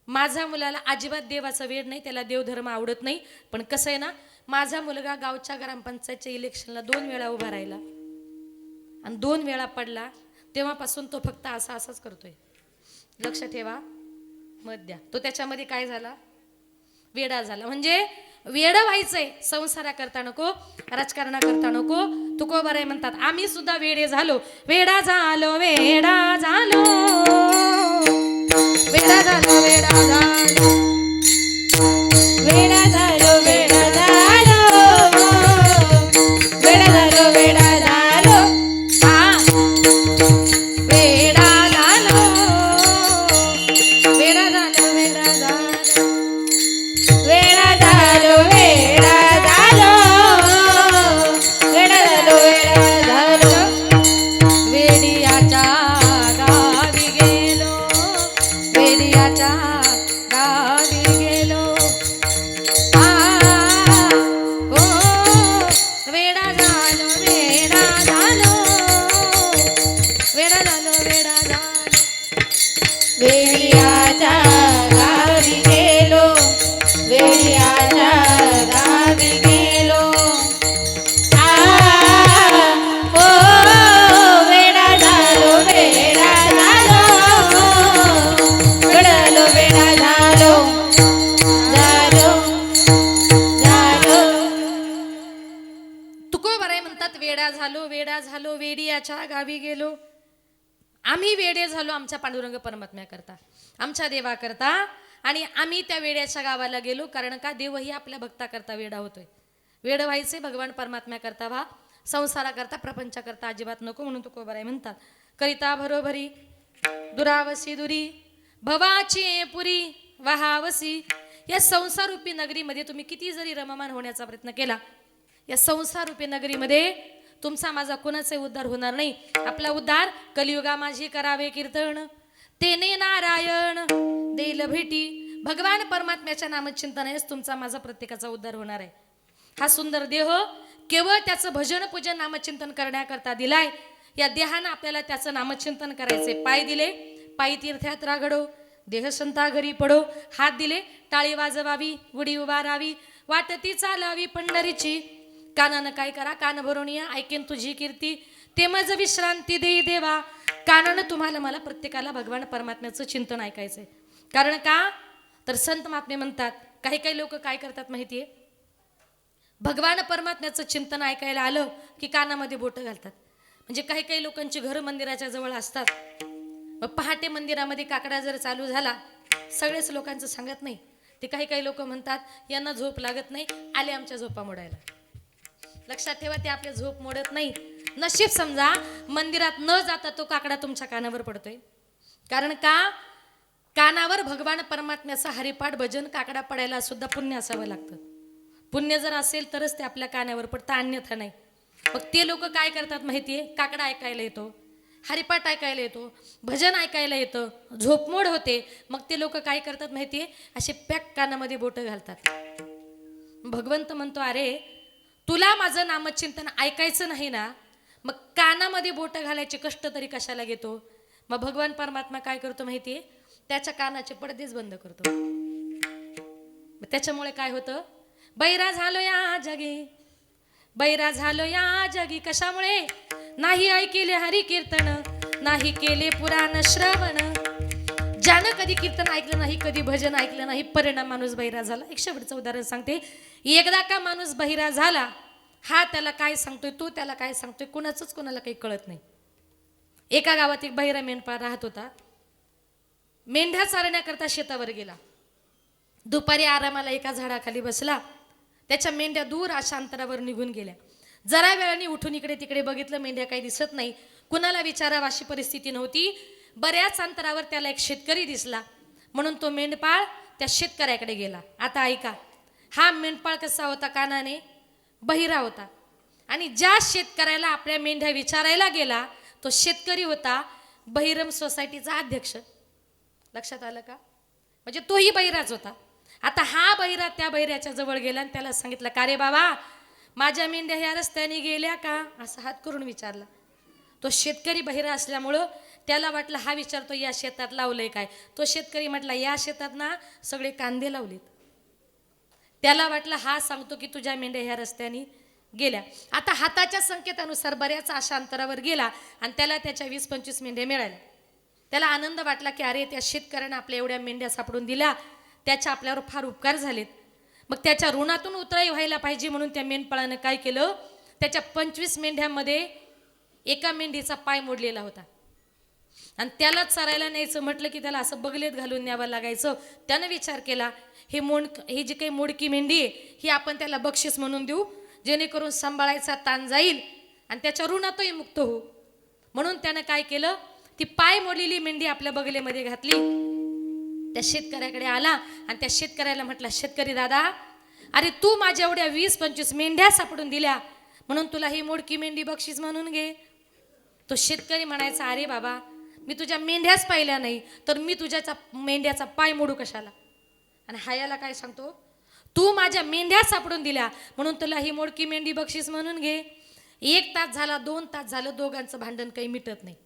माझ्या मुलाला अजिबात देवाचं वेड नाही, त्याला देवधर्म आवडत नाही. पण कसं आहे ना, माझा मुलगा गावच्या ग्रामपंचायतच्या इलेक्शनला 2 वेळा उभा राहिला आणि 2 वेळा पडला. तेव्हापासून तो फक्त असाच करतोय. लक्ष ठेवा, मत द्या. तो त्याच्यामध्ये काय झाला? वेडा झाला. म्हणजे वेडा व्हायचंय, संसारा करता नको, राजकारणा करता नको. तुकोबाराय म्हणतात, आम्ही सुद्धा वेडे झालो, वेडा झालो, वेडा झालो, वेडा झालो, वेडा झालो,
वेडा झालो, वेडा झालो, वेडा झालो, वेडा झालो,
हा वेडा झालो, वेडा झालो, वेडा झालो,
वेडा झालो, वेडा झालो, वेडा झालो, वेडा झालो,
वेडियाच्या गावी गेलो, वेडियाच्या गावी गेलो, हो वेडा झालो, वेडा झालो, वेडा झालो, वेडा झालो,
वेडियाच्या गावी गेलो, वेडियाच्या गावी गेलो, हो वेडा झालो, वेडा झालो, वेडा झालो, वेडा झालो, झालो,
वेड्याच्या गावी गेलो. आम्ही वेडे झालो आमच्या पांडुरंग परमात्म्याकरता, आमच्या देवाकरता. आणि आम्ही त्या वेड्याच्या गावाला गेलो. कारण का, देवही आपल्या भक्ताकरता वेडा होतोय. वेड व्हायचे भगवान परमात्म्याकरता व्हा, संसाराकरता प्रपंचाकरता अजिबात नको. म्हणून तुकोबाराय म्हणतात, करिता भरोभरी दुरावसी दुरी भवाची पुरी वहावसी. या संसारूपी नगरीमध्ये तुम्ही किती जरी रममान होण्याचा प्रयत्न केला, या संसारूपी नगरीमध्ये तुमचा माझा कोणाचाही उद्धार होणार नाही. आपला उद्धार कलियुगा माझी करावे कीर्तन, तेने नारायण देईल भेटी. भगवान परमात्म्याच्या नामचिंतनानेच तुमचा माझा प्रत्येकाचा उद्धार होणार आहे. हा सुंदर देह केवळ त्याचं भजन पूजन नामचिंतन करण्याकरता दिलाय. या देहानं आपल्याला त्याचं नामचिंतन करायचे. पाय दिले, पायी तीर्थयात्रा घडो, देह संता घरी पडो. हात दिले, टाळी वाजवावी, गुढी उभारावी, वाटती चालावी पंढरीची. कानानं काय करा, कान भरून या, ऐकेन तुझी कीर्ती, ते माझं विश्रांती देई देवा. कानानं तुम्हाला मला प्रत्येकाला भगवान परमात्म्याचं चिंतन ऐकायचंय. कारण का, तर संत महात्मे म्हणतात, काही काही लोक काय करतात माहितीये, भगवान परमात्म्याचं चिंतन ऐकायला आलं की कानामध्ये बोटं घालतात. म्हणजे काही काही लोकांची घरं मंदिराच्या जवळ असतात. मग पहाटे मंदिरामध्ये काकडा जर चालू झाला, सगळेच लोकांचं सांगत नाही, ते काही काही लोक म्हणतात यांना झोप लागत नाही, आले आमच्या झोपा मोडायला. लक्षात ठेवा, ते आपल्या झोप मोडत नाही. नशीब समजा मंदिरात न जाता तो काकडा तुमच्या कानावर पडतोय. कारण का, कानावर भगवान परमात्म्याचा हरिपाठ भजन काकडा पडायला सुद्धा पुण्य असावं लागतं. पुण्य जर असेल तरच ते आपल्या कानावर पडतं, अन्यथा नाही. मग ते लोक काय करतात माहितीये, काकडा ऐकायला येतो, हरिपाठ ऐकायला येतो, भजन ऐकायला येतं, झोपमोड होते. मग ते लोक काय करतात माहितीये, असे पॅक कानामध्ये बोटं घालतात. भगवंत म्हणतो, अरे तुला माझं नामचिंतन ऐकायचं नाही ना, मग कानामध्ये बोटं घालायचे कष्ट तरी कशाला घेतो. मग भगवान परमात्मा काय करतो माहितीये, त्याच्या कानाचे पडदेच बंद करतो. त्याच्यामुळे काय होतं, बैरा झालो या जगी, बैरा झालो या जगी. कशामुळे, नाही ऐकिले हरी कीर्तन, नाही केले पुराण श्रवण. ज्यानं कधी कीर्तन ऐकलं नाही, कधी भजन ऐकलं नाही, परिणाम माणूस बहिरा झाला. एक शेवटचं उदाहरण सांगते. एकदा का माणूस बहिरा झाला, हा त्याला काय सांगतोय, तो त्याला काय सांगतोय, कोणाचंच कोणाला काही कळत नाही. एका गावात एक बहिरा मेंढपाळ राहत होता. मेंढ्या चारण्याकरता शेतावर गेला. दुपारी आरामाला एका झाडाखाली बसला. त्याच्या मेंढ्या दूर अशा अंतरावर निघून गेल्या. जरा वेळाने उठून इकडे तिकडे बघितलं, मेंढ्या काही दिसत नाही. कुणाला विचारावं अशी परिस्थिती नव्हती. बऱ्याच अंतरावर त्याला एक शेतकरी दिसला. म्हणून तो मेंढपाळ त्या शेतकऱ्याकडे गेला. आता ऐका, हा मेंढपाळ कसा होता, कानाने बहिरा होता. आणि ज्या शेतकऱ्याला आपल्या मेंढ्या विचारायला गेला, तो शेतकरी होता बहिरम सोसायटीचा अध्यक्ष. लक्षात आलं का, म्हणजे तोही बहिराच होता. आता हा बहिरा त्या बहिऱ्याच्या जवळ गेला आणि त्याला सांगितलं, का रे बाबा, माझ्या मेंढ्या ह्या रस्त्याने गेल्या का, असा हात करून विचारला. तो शेतकरी बहिरा असल्यामुळं त्याला वाटलं हा विचारतो या शेतात लावलंय काय. तो शेतकरी म्हटला, या शेतात ना सगळे कांदे लावलेत. त्याला वाटलं हा सांगतो की तुझ्या मेंढ्या ह्या रस्त्याने गेल्या. आता हाताच्या संकेतानुसार बऱ्याच अशा अंतरावर गेला आणि त्याला त्याच्या 20-25 मेंढ्या मिळाल्या. त्याला आनंद वाटला की अरे, त्या शेतकऱ्यानं आपल्या एवढ्या मेंढ्या सापडून दिल्या, त्याच्या आपल्यावर फार उपकार झालेत. मग त्याच्या ऋणातून उतराई व्हायला पाहिजे म्हणून त्या मेंढपाळानं काय केलं, त्याच्या 25 मेंढ्यांमध्ये एका मेंढीचा पाय मोडलेला होता आणि त्याला चरायला न्यायचं म्हटलं की त्याला असं बगलेत घालून न्यावं लागायचं. त्यानं विचार केला, ही जी काही मोडकी मेंढी आहे ही आपण त्याला बक्षीस म्हणून देऊ, जेणेकरून सांभाळायचा ताण जाईल आणि त्याच्या ऋणातही मुक्त होऊ. म्हणून त्यानं काय केलं, ती पाय मोडलेली मेंढी आपल्या बगलेमध्ये घातली. त्या शेतकऱ्याकडे आला आणि त्या शेतकऱ्याला म्हटला, शेतकरी दादा, अरे तू माझ्या एवढ्या 20-25 मेंढ्या सापडून दिल्या, म्हणून तुला ही मोडकी मेंढी बक्षीस म्हणून घे. तो शेतकरी म्हणायचा, अरे बाबा, मी तुझ्या मेंढ्याच पाहिल्या नाही तर मी तुझ्याचा मेंढ्याचा पाय मोडू कशाला. आणि हायाला काय सांगतो, तू माझ्या मेंढ्या सापडून दिल्या म्हणून तुला ही मोडकी मेंढी बक्षीस म्हणून घे. 1 तास झाला, 2 तास झालं, दोघांचं भांडण काही मिटत नाही.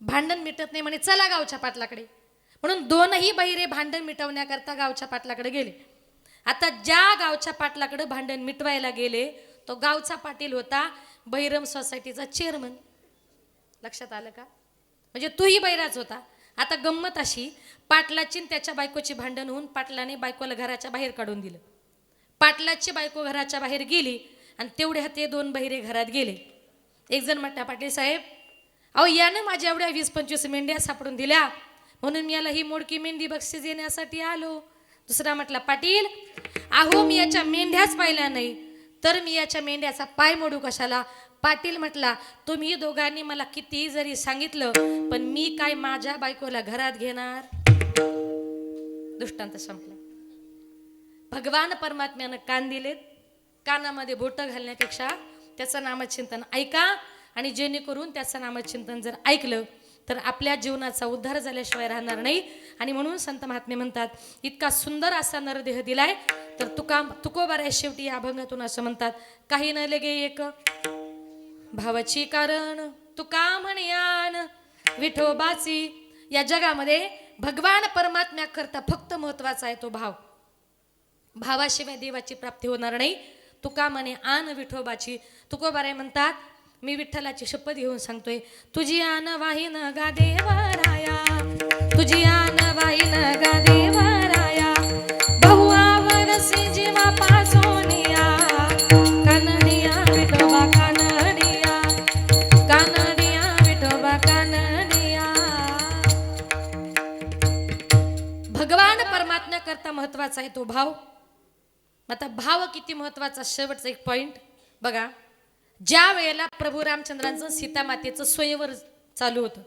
भांडण मिटत नाही म्हणे, चला गावच्या पाटलाकडे. म्हणून दोनही बहिरे भांडण मिटवण्याकरता गावच्या पाटलाकडे गेले. आता ज्या गावच्या पाटलाकडे भांडण मिटवायला गेले, तो गावचा पाटील होता बहिरम सोसायटीचा चेअरमन. लक्षात आलं का, म्हणजे तोही बहिराच होता. आता गंमत अशी, पाटलाची त्याच्या बायकोची भांडण होऊन पाटलाने बायकोला घराच्या बाहेर काढून दिलं. पाटलाची बायको घराच्या बाहेर गेली आणि तेवढ्या ते 2 बहिरे घरात गेले. एक जण म्हटला, पाटील साहेब, अहो यानं माझ्या एवढ्या 20-25 मेंढ्या सापडून दिल्या, म्हणून मी याला ही मोडकी मेंढी बक्षीस देण्यासाठी आलो. दुसरा म्हटला, पाटील अहो मी याच्या मेंढ्याच पाहिल्या नाही, तर मी याच्या मेंढ्याचा पाय मोडू कशाला? पाटील म्हटला, तुम्ही दोघांनी मला कितीही जरी सांगितलं, पण मी काय माझ्या बायकोला घरात घेणार. दृष्टांत संपला. भगवान परमात्म्यानं कान दिलेत, कानामध्ये बोटं घालण्यापेक्षा त्याचं नामचिंतन ऐका, आणि जेणेकरून त्याचं नामचिंतन जर ऐकलं तर आपल्या जीवनाचा उद्धार झाल्याशिवाय राहणार नाही. आणि म्हणून संत महात्मे म्हणतात, इतका सुंदर असा नरदेह दिलाय, तर तुकोबार आहे शेवटी या अभंगातून असं म्हणतात, काही न लगे एक भावाची कारण तुका म्हणयान विठोबाची. या जगामध्ये भगवान परमात्म्या करता फक्त महत्वाचा आहे तो भाव. भावाशिवाय देवाची प्राप्ती होणार नाही. तुका म्हणे आन विठोबाची. तुकोबाराय म्हणतात, मी विठ्ठलाची शपथ घेऊन सांगतोय, तुझी आन वाहीन गा देवराया, तुझी आन वाहीन गा देवराया, बहु आवडसी जीवा पासोनिया, कानडिया विठोबा कानडिया, कानडिया विठोबा कानडिया. भगवान परमात्म्या करता महत्वाचा आहे तो भाव. आता भाव किती महत्वाचा, शेवटचा एक पॉइंट बघा. ज्या वेळेला प्रभू रामचंद्रांचं सीतामातेचं स्वयंवर चालू होतं,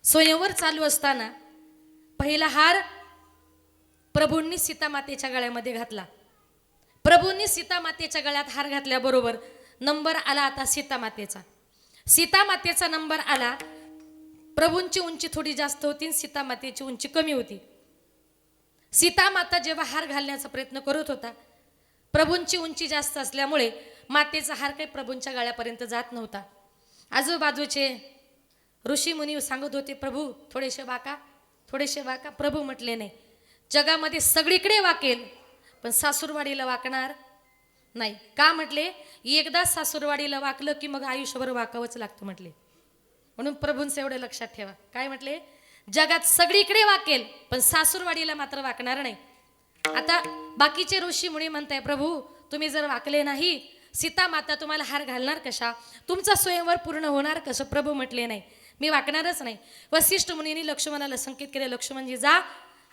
स्वयंवर चालू असताना पहिला हार प्रभूंनी सीतामातेच्या गळ्यामध्ये घातला. प्रभूंनी सीतामातेच्या गळ्यात हार घातल्याबरोबर नंबर आला आता सीतामातेचा. सीतामातेचा नंबर आला. प्रभूंची उंची थोडी जास्त होती, सीतामातेची उंची कमी होती. सीतामाता जेव्हा हार घालण्याचा प्रयत्न करत होता, प्रभूंची उंची जास्त असल्यामुळे मातेचा हार काही प्रभूंच्या गळ्यापर्यंत जात नव्हता. आजूबाजूचे ऋषी मुनी सांगत होते, प्रभू थोडेसे वाका, थोडेसे वाका. प्रभू म्हटले, नाही, जगामध्ये सगळीकडे वाकेल पण सासूरवाडीला वाकणार नाही. का म्हटले, एकदा सासूरवाडीला वाकलं की मग आयुष्यभर वाकावंच लागतं म्हटले. म्हणून प्रभूंचं एवढं लक्षात ठेवा. काय म्हटले, जगात सगळीकडे वाकेल पण सासूरवाडीला मात्र वाकणार नाही. आता बाकीचे ऋषी मुनी म्हणताय, प्रभू तुम्ही जर वाकले नाही, सीता माता तुम्हाला हार घालणार कशा, तुमचा स्वयंवर पूर्ण होणार कसं? प्रभू म्हटले, नाही, मी वाकणारच नाही. वसिष्ठ मुनींनी लक्ष्मणाला संकेत केले, लक्ष्मणजी जा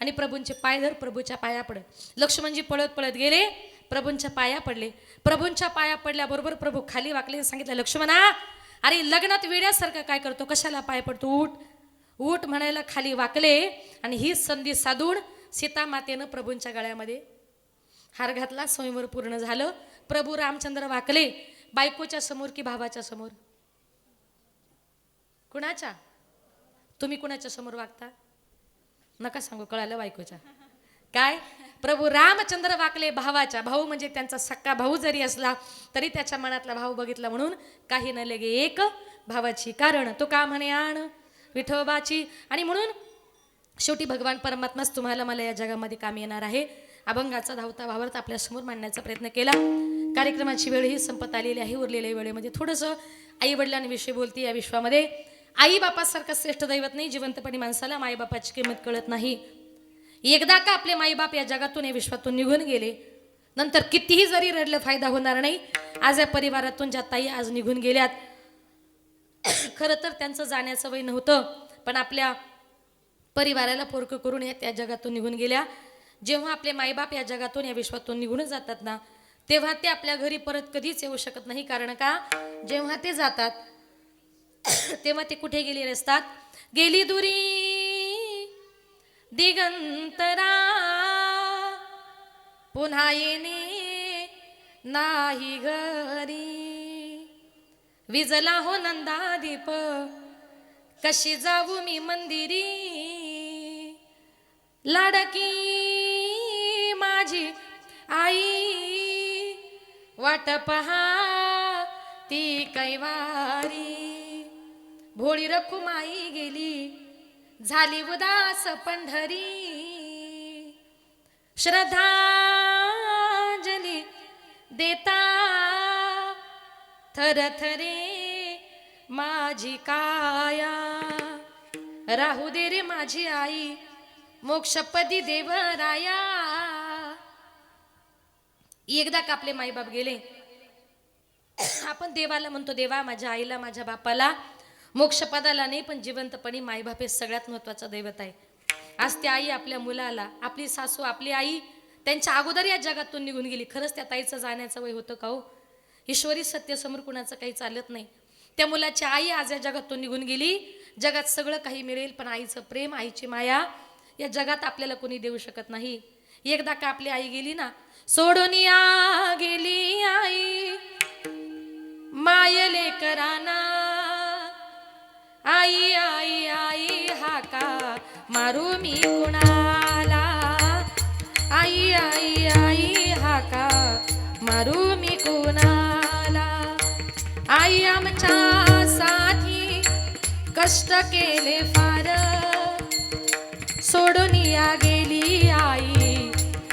आणि प्रभूंचे पाय धर, प्रभूच्या पाया पड. लक्ष्मणजी पळत पळत गेले, प्रभूंच्या पाया पडले. प्रभूंच्या पाया पडल्याबरोबर प्रभू खाली वाकले. सांगितलं, लक्ष्मणा अरे लग्नात वेड्यासारखं काय करतो, कशाला पाय पडतो, उठ उठ म्हणायला खाली वाकले. आणि ही संधी साधून सीता मातेनं प्रभूंच्या गळ्यामध्ये हार घातला. स्वयंवर पूर्ण झालं. प्रभू रामचंद्र वाकले. बायकोच्या समोर की भावाच्या समोर? कुणाच्या? तुम्ही कुणाच्या समोर वागता? नका सांगू, कळालं, बायकोच्या. काय? प्रभू रामचंद्र वाकले भावाच्या. भाऊ म्हणजे त्यांचा सक्का भाऊ जरी असला तरी त्याच्या मनातला भाव बघितला. म्हणून काही न लगे एक भावाची कारण तो का म्हणे आण विठोबाची. आणि म्हणून शेवटी भगवान परमात्माच तुम्हाला मला या जगामध्ये काम येणार आहे. अभंगाचा धावता भावार्थ आपल्या समोर मांडण्याचा प्रयत्न केला. कार्यक्रमाची वेळ ही संपत आलेली आहे. उरलेल्या वेळेमध्ये थोडंसं आई वडिलांविषयी बोलते. या विश्वामध्ये आई बापासारखं श्रेष्ठ दैवत नाही. जिवंतपणी माणसाला माईबापाची किंमत कळत नाही. एकदा का आपले माईबाप या जगातून या विश्वातून निघून गेले, नंतर कितीही जरी रडलं फायदा होणार नाही. आज या परिवारातून ज्या ताई आज निघून गेल्यात, खरं तर त्यांचं जाण्याचं वय नव्हतं, पण आपल्या परिवाराला पोरकं करून या त्या जगातून निघून गेल्या. जेव्हा आपले माईबाप या जगातून या विश्वातून निघून जातात ना, तेव्हा ते आपल्या घरी परत कधीच येऊ शकत नाही. कारण का, जेव्हा ते जातात तेव्हा ते कुठे गेलेले असतात? गेली दुरी दिगंतरा, पुन्हा येणे नाही घरी. विजला हो नंदादीप, कशी जाऊ मी मंदिरी. लाडकी माझी आई, वाट पहा ती कैवारी. भोळी रखुमाई गेली, झाली उदास पंढरी. श्रद्धांजली देता थरथरे माझी काया. राहू दे रे माझी आई, मोक्षपदी देवराया. एकदा का आपले माईबाप गेले, आपण देवाला म्हणतो, देवा माझ्या आईला माझ्या बापाला मोक्षपदाला नाही, पण जिवंतपणी मायबाप हे सगळ्यात महत्वाचं दैवत आहे. आज ती आई आपल्या मुलाला, आपली सासू, आपली आई त्यांच्या अगोदर या जगातून निघून गेली. खरंच त्या ताईचं जाण्याचं वय होतं का हो? ईश्वरी सत्यासमोर कुणाचं काही चालत नाही. त्या मुलाची आई आज या जगातून निघून गेली. जगात सगळं काही मिळेल, पण आईचं प्रेम, आईची माया या जगात आपल्याला कोणी देऊ शकत नाही. एकदा का आपली आई गेली ना, सोडून या गेली आई मायले कराना, आई आई आई हाका मारू मी कुणाला, आई आई आई हाका मारू मी कुणाला. आई आमच्यासाठी कष्ट केले फार, सोडून या गेली आई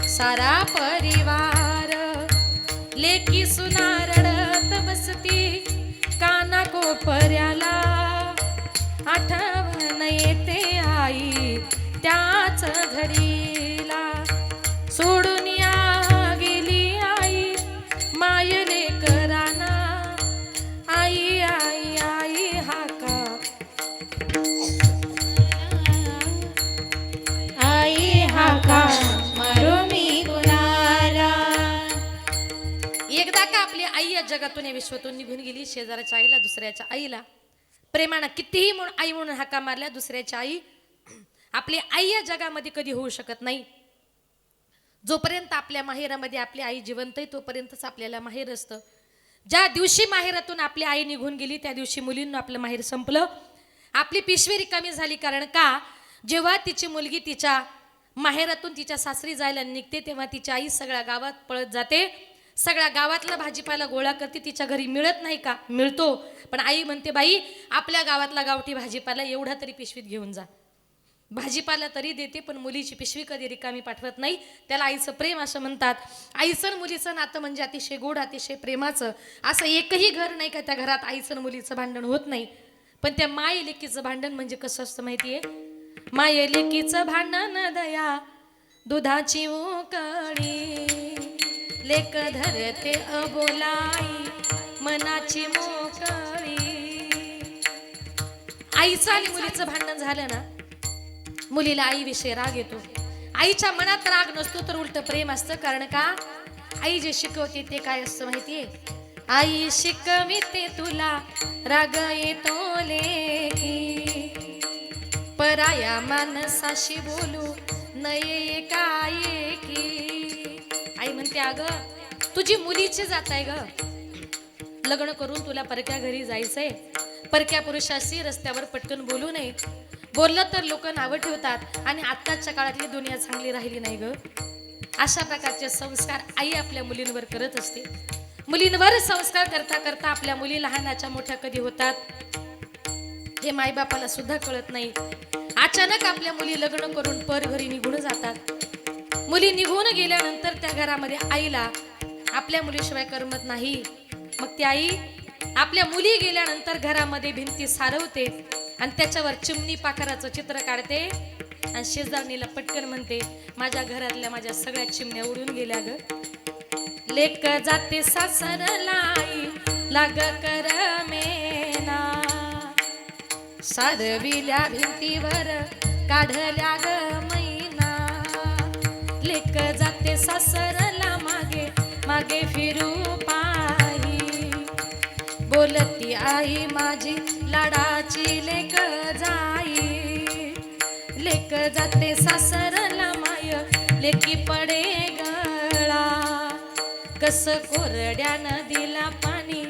सारा परिवार. लेकी सुना रडत बसती काना कोपर्याला, आठवण येते आई त्याच घडीला. सोडून या गेली आई मायले कराना, आई आई आई हाका
आई हाका मारू मी कुणाला.
एकदा का आपली आई या जगातून या विश्वातून निघून गेली. शेजाऱ्याच्या आईला, दुसऱ्याच्या आईला प्रेमानं कितीही म्हणून आई म्हणून हाका मारल्या, दुसऱ्याच्या आई आपली आई या जगामध्ये कधी होऊ शकत नाही. जोपर्यंत आपल्या माहेरामध्ये आपली आई जिवंत आहे तोपर्यंतच आपल्याला माहेर असतं. ज्या दिवशी माहेरातून आपली आई निघून गेली त्या दिवशी मुलींना आपलं माहेर संपलं, आपली पिशवी रिकामी झाली. कारण का, जेव्हा तिची मुलगी तिच्या माहेरातून तिच्या सासरी जायला निघते तेव्हा तिची आई सगळ्या गावात पळत जाते, सगळ्या गावातला भाजीपाला गोळा करते. तिच्या घरी मिळत नाही का? मिळतो, पण आई म्हणते बाई आपल्या गावातला गावठी भाजीपाला एवढा तरी पिशवीत घेऊन जा. भाजीपाला तरी देते, पण मुलीची पिशवी कधी रिकामी पाठवत नाही. त्याला आईचं प्रेम असं म्हणतात. आईचं मुलीचं नातं म्हणजे अतिशय गोड, अतिशय प्रेमाचं. असं एकही घर नाही का त्या घरात आईचं मुलीचं भांडण होत नाही. पण त्या माय लेकीचं भांडण म्हणजे कसं असतं माहितीये? माय लेकीचं भांडण दया दुधाची उकळी, लेक धरते अबोलाई मनाची मोकळी. आईचं आणि मुलीचं भांडण झालं ना, मुलीला आईविषयी राग येतो. आईच्या मनात राग नसतो तर उलट प्रेम असतं. कारण का, आई जे शिकवते ते काय असतं माहितीये? आई शिकविते तुला राग येतो लेकी, पराया माणसाशी बोलू नये काय की. आई म्हणते अगं तुझी मुलीची जात आहे ग, लग्न करून तुला परक्या घरी जायचंय, परक्या पुरुषाशी रस्त्यावर पटकन बोलू नये. बोललं तर लोक नावं ठेवतात आणि आत्ताच्या काळातली दुनिया चांगली राहिली नाही ग. अशा प्रकारचे संस्कार आई आपल्या मुलींवर करत असते. मुलींवर संस्कार करता करता आपल्या मुली लहानाच्या मोठ्या कधी होतात हे मायबापाला सुद्धा कळत नाही. अचानक आपल्या मुली लग्न करून पर घरी निघून जातात. मुली निघून गेल्यानंतर त्या घरामध्ये आईला आपल्या मुलीशिवाय करमत नाही. मग ती आई आपल्या मुली गेल्यानंतर घरामध्ये भिंती सारवते आणि त्याच्यावर चिमणी पाखराचं चित्र काढते आणि शेजारणीला पटकन म्हणते माझ्या घरातल्या माझ्या सगळ्या चिमण्या उडून गेल्या ग. लेक जाते सासरला आई लाग कर मेना, सारविल्या भिंतीवर काढल्या ग मैना. लेक जाते सासरला मागे मागे फिरू पाही, बोलती आई माझी लाडाची लेक जाई. लेक जाते सासरला माय लेकी पडे गळा, कस कोरड्यानं दिला पाणी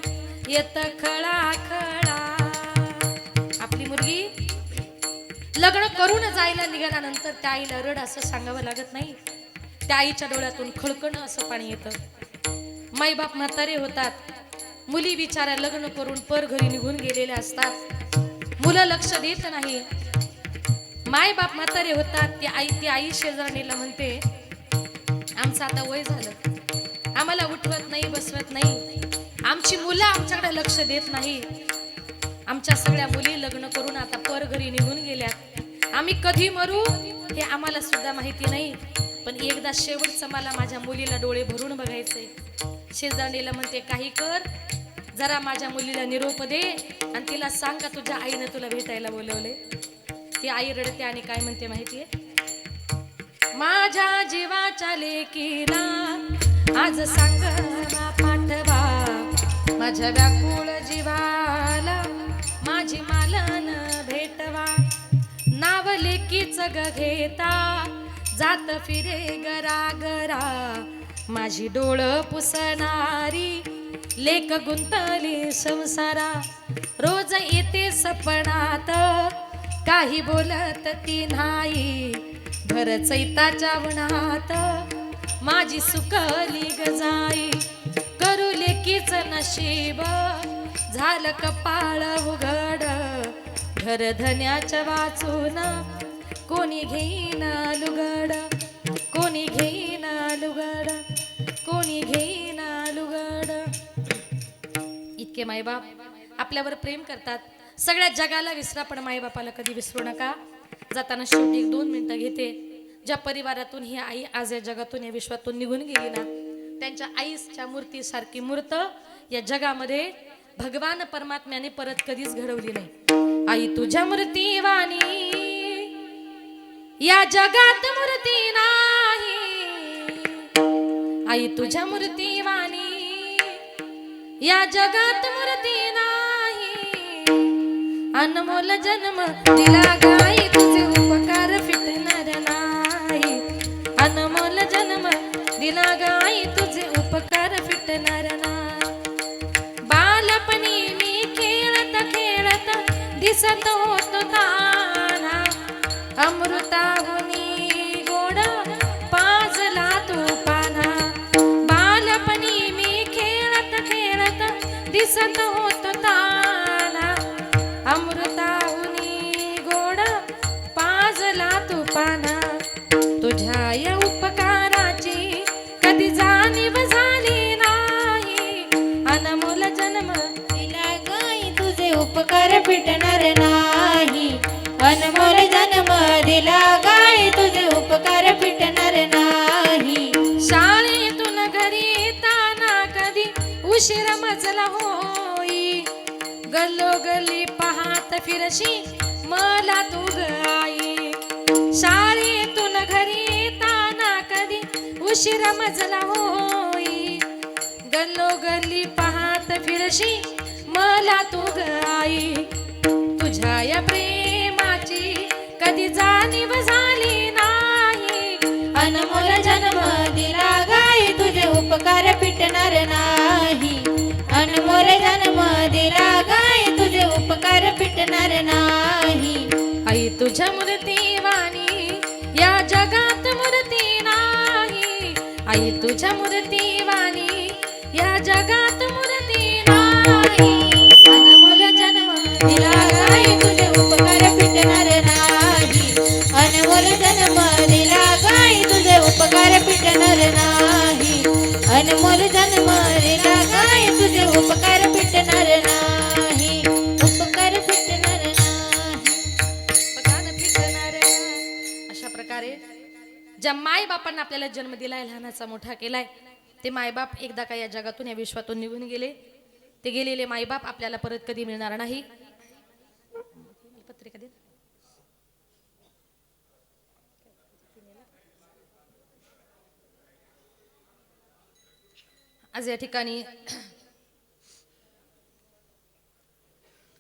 येत खळा खळा. आपली मुलगी लग्न करून जायला निघाल्यानंतर त्या आईला रड असं सांगावं लागत नाही. त्या आईच्या डोळ्यातून खळकणं असं पाणी येतं. माईबाप म्हातारे होतात, मुली बिचाऱ्या लग्न करून पर घरी निघून गेलेल्या असतात, मुलं लक्ष देत नाही. माय बाप म्हातारे होतात. ती आई शेजारणीला म्हणते आमचं आता वय झालं, आम्हाला उठवत नाही बसवत नाही, आमची मुलं आमच्याकडे लक्ष देत नाही, आमच्या सगळ्या मुली लग्न करून आता पर घरी निघून गेल्यात, आम्ही कधी मरू हे आम्हाला सुद्धा माहिती नाही, पण एकदा शेवटचं मला माझ्या मुलीला डोळे भरून बघायचंय. शेजारणीला म्हणते काही कर, जरा माझ्या मुलीला निरोप दे आणि तिला सांग का तुझ्या आईनं तुला भेटायला बोलवले. ती आई रडते आणि काय म्हणते माहितीये, माझ्या जीवाच्या लेकीला आज सांग पाठवा, माझ्या व्याकुळ जीवाला माझी मालन भेटवा. नाव लेकीच ग घेता जात फिरे गरागरा, माझी डोळ पुसणारी लेक गुंतली संसारा. रोज येते सपनात काही बोलत ती नाही, भर चैताच्या उन्हात माझी सुकली गजाई. करू लेकीच नशीब झालं कपाळ उघड, घर धन्याच्या वाचून कोणी घेईना लुगड, कोणी घेईना लुगड, कोणी घेईना लुगड. इतके मायबाप आपल्यावर प्रेम करतात. सगळ्या जगाला विसरा पण मायबापाला कधी विसरू नका. जाताना शेवटी 1-2 मिनिटं घेते. ज्या परिवारातून ही आई आज या जगातून या विश्वातून निघून गेली ना, त्यांच्या आईच्या मूर्तीसारखी मूर्त या जगामध्ये भगवान परमात्म्याने परत कधीच घडवली नाही. आई तुझ्या मूर्तीवाणी या जगात मूर्ती नाही, आई तुझ्या मूर्तीवाणी या जगात मूर्ती नाही. अनमोल जन्म दिला गाई तुझे उपकार फिटणार नाही, अनमोल जन्म दिला गाई तुझे उपकार फिटणार नाही. बालपणी मी खेळत खेळत दिसत होतो ताना, अमृताहुनी गोड पाजला तू पाना. बालपणी मी खेळत खेळत दिसत होतो ताना, अमृताहुनी गोड पाजला तू पाना. तुझ्या या उपकाराची कधी जाणीव झाली नाही, अनमोल जन्म
दिला गाई तुझे उपकार फिटणार नाही, अनमोल जन्म दिला गाई तुझे उपकार फिटणार नाही.
शाळेतून घरी येताना कधी उशीर मजला होई, गल्लोगल्ली पाहत फिरशी मला तू ग आई. शाळेतून घरी येताना कधी उशीर मजला होई, गल्लोगल्ली पाहत फिरशी मला तू ग आई. तुझ्या या प्रेमाची कधी जाणीव झाली नाही,
अनमोल जन्म दिला गाई तुझे उपकार फिटणार नाही, अनमोल जन्म दिला गाई तुझे उपकार फिटणार नाही.
आई तुझ्या मूर्तीवाणी या जगात मूर्ती नाही, आई तुझ्या मूर्तीवाणी या जगात मूर्ती नाही.
अनमोल जन्म दिला गाई तुझे उपकार फिटणार नाही, अनमोल जन्म दिला गाई तुझे उपकार फिटणार नाही, अनमोल जन्म दिला गाई तुझे उपकार फिटणार नाही, उपकार फिटणार नाही.
पकान फिटणार. अशा प्रकारे ज्या माय बापांना आपल्याला जन्म दिलाय, लहानाचा मोठा केलाय, ते मायबाप एकदा का या जगातून या विश्वातून निघून गेले. ते गेलेले मायबाप आपल्याला परत कधी मिळणार नाही. पत्रिका दे. आज या ठिकाणी